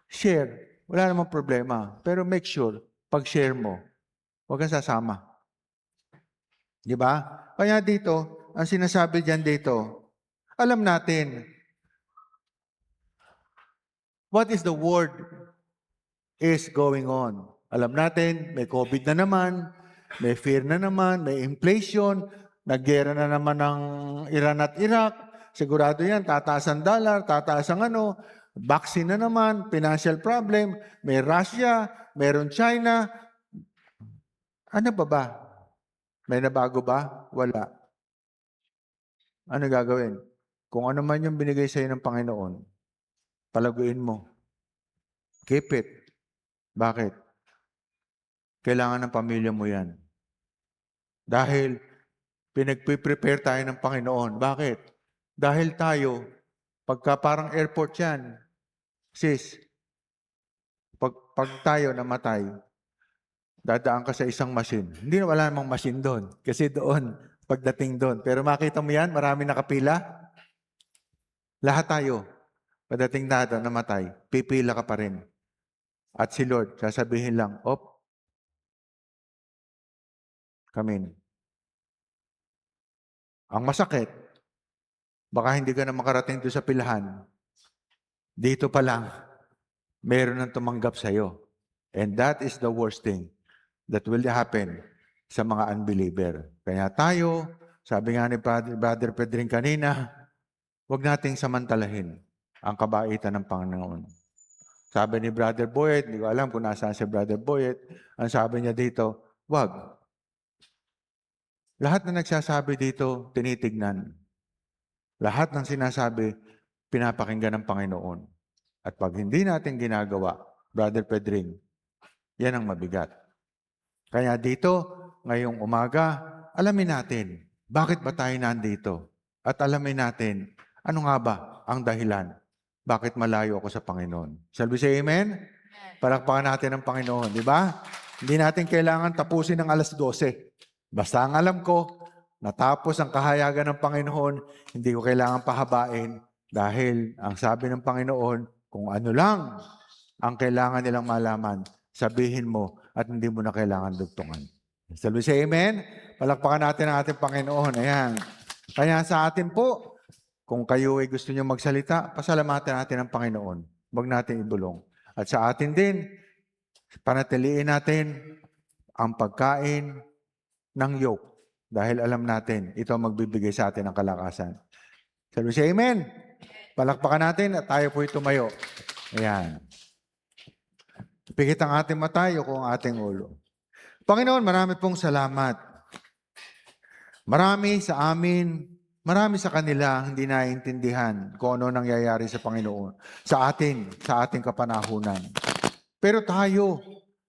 share. Wala namang problema. Pero make sure, pag share mo, huwag kang sasama. Di ba? Kaya dito, ang sinasabi diyan dito, alam natin, what is the word is going on. Alam natin, may COVID na naman, may fear na naman, may inflation, naggera na naman ng Iran at Iraq. Sigurado yan, tataas ang dollar, tataas ang vaccine na naman, financial problem, may Russia, meron China. Ano ba? May nabago ba? Wala. Ano gagawin? Kung ano man yung binigay sa'yo ng Panginoon, palaguin mo. Keep it. Bakit? Kailangan ng pamilya mo yan. Dahil pinagpiprepare tayo ng Panginoon. Bakit? Dahil tayo, pagka parang airport yan, sis, pag tayo namatay, dadaan ka sa isang machine. Hindi na wala namang machine doon. Kasi doon, pagdating doon. Pero makita mo yan, marami nakapila. Lahat tayo, pagdating na doon, namatay, pipila ka pa rin. At si Lord, sasabihin lang, come in. Ang masakit, baka hindi ka na makarating doon sa pilahan. Dito pa lang, meron nang tumanggap sa'yo. And that is the worst thing that will happen sa mga unbeliever. Kaya tayo, sabi nga ni Brother Pedring kanina, huwag nating samantalahin ang kabaitan ng Panginoon. Sabi ni Brother Boyet, hindi ko alam kung nasaan si Brother Boyet, ang sabi niya dito, wag. Lahat na nagsasabi dito, tinitignan. Lahat ng sinasabi, pinapakinggan ng Panginoon. At pag hindi natin ginagawa, Brother Pedring, yan ang mabigat. Kaya dito, ngayong umaga, alamin natin, bakit ba tayo nandito? At alamin natin, ano nga ba ang dahilan? Bakit malayo ako sa Panginoon? Shall we say amen? Palakpakan natin ang Panginoon, di ba? Hindi natin kailangan tapusin ng alas 12. Basta ang alam ko, natapos ang kahayagan ng Panginoon, hindi ko kailangan pahabain dahil ang sabi ng Panginoon, kung ano lang ang kailangan nilang malaman, sabihin mo at hindi mo na kailangan dugtungan. Shall we say amen? Palakpakan natin ang ating Panginoon. Ayan. Kaya sa atin po, kung kayo ay gusto nyo magsalita, pasalamatan natin ang Panginoon. Huwag natin ibulong. At sa atin din, panatiliin natin ang pagkain ng yoke. Dahil alam natin, ito ang magbibigay sa atin ng kalakasan. Shall we say amen? Palakpakan natin at tayo po tumayo. Ayan. Pikit ang ating mata, yuko ang ating ulo. Panginoon, marami pong salamat. Marami sa amin, marami sa kanila hindi naiintindihan kung ano nangyayari sa Panginoon, sa ating kapanahunan. Pero tayo,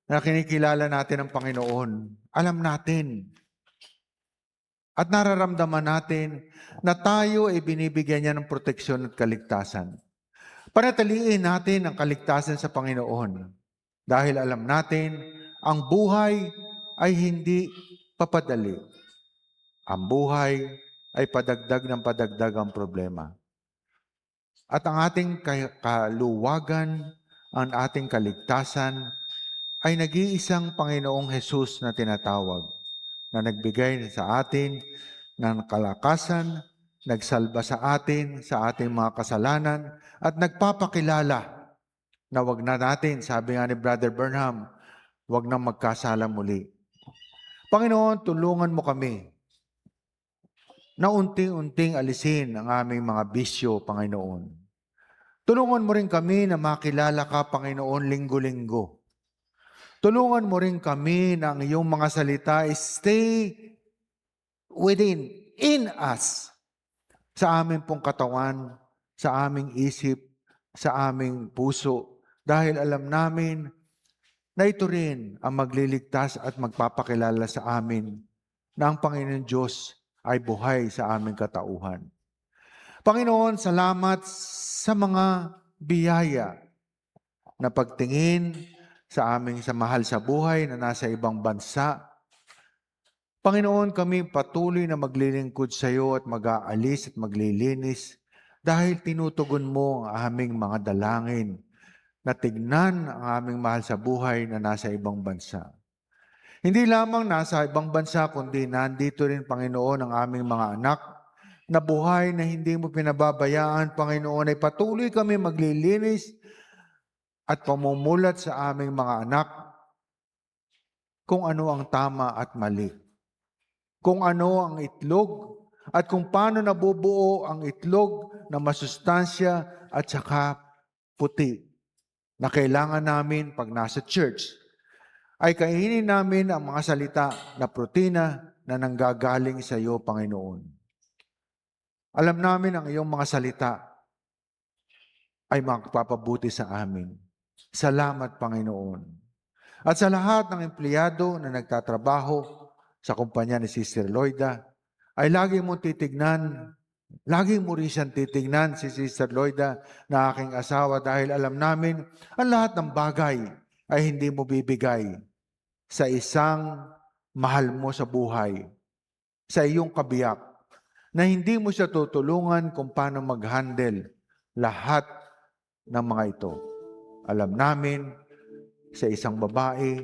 na kinikilala natin ang Panginoon, alam natin At nararamdaman natin na tayo ay binibigyan niya ng proteksyon at kaligtasan. Panatiliin natin ang kaligtasan sa Panginoon dahil alam natin ang buhay ay hindi papadali. Ang buhay ay padagdag ng padagdag ang problema. At ang ating kaluwagan, ang ating kaligtasan ay nag-iisang Panginoong Hesus na tinatawag na nagbigay sa atin ng kalakasan, nagsalba sa atin sa ating mga kasalanan at nagpapakilala na wag na natin, sabi nga ni Brother Burnham, wag na magkasala muli. Panginoon, tulungan mo kami na unting-unting alisin ang aming mga bisyo, Panginoon. Tulungan mo rin kami na makilala ka, Panginoon, linggo-linggo. Tulungan mo rin kami na ang iyong mga salita is stay in us, sa aming pong katawan, sa aming isip, sa aming puso, dahil alam namin na ito rin ang magliligtas at magpapakilala sa amin na ang Panginoon Diyos ay buhay sa aming katauhan. Panginoon, salamat sa mga biyaya na pagtingin sa aming mahal sa buhay na nasa ibang bansa. Panginoon, kami patuloy na maglilingkod sa iyo at mag-aalis at maglilinis dahil tinutugon mo ang aming mga dalangin na tignan ang aming mahal sa buhay na nasa ibang bansa. Hindi lamang nasa ibang bansa, kundi nandito rin, Panginoon, ang aming mga anak na buhay na hindi mo pinababayaan, Panginoon, ay patuloy kami maglilinis at pamumulat sa aming mga anak kung ano ang tama at mali. Kung ano ang itlog at kung paano nabubuo ang itlog na masustansya at saka puti na kailangan namin pag nasa church ay kainin namin ang mga salita na protina na nanggagaling sa iyo, Panginoon. Alam namin ang iyong mga salita ay magpapabuti sa amin. Salamat, Panginoon. At sa lahat ng empleyado na nagtatrabaho sa kumpanya ni Sister Loida, ay lagi mo titignan, lagi mo rin siyang titignan si Sister Loida na aking asawa dahil alam namin ang lahat ng bagay ay hindi mo bibigay sa isang mahal mo sa buhay, sa iyong kabiyak, na hindi mo siya tutulungan kung paano mag-handle lahat ng mga ito. Alam namin, sa isang babae,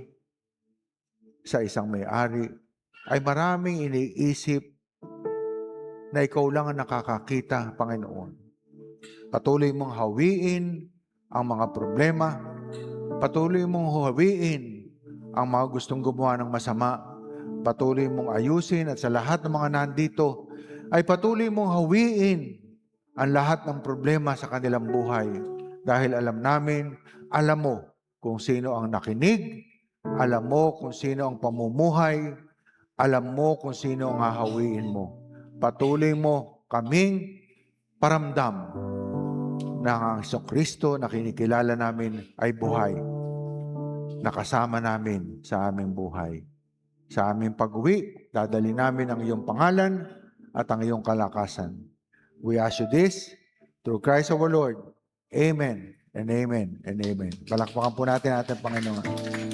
sa isang may-ari, ay maraming iniisip na ikaw lang ang nakakakita, Panginoon. Patuloy mong hawiin ang mga problema, patuloy mong hawiin ang mga gustong gumawa ng masama, patuloy mong ayusin at sa lahat ng mga nandito, ay patuloy mong hawiin ang lahat ng problema sa kanilang buhay. Dahil alam namin, alam mo kung sino ang nakinig, alam mo kung sino ang pamumuhay, alam mo kung sino ang hahawiin mo. Patuloy mo kaming paramdam na ang Kristo na kinikilala namin ay buhay. Nakasama namin sa aming buhay. Sa aming pag-uwi, dadali namin ang iyong pangalan at ang iyong kalakasan. We ask you this through Christ our Lord. Amen and amen and amen. Palakpakan po natin ating Panginoon.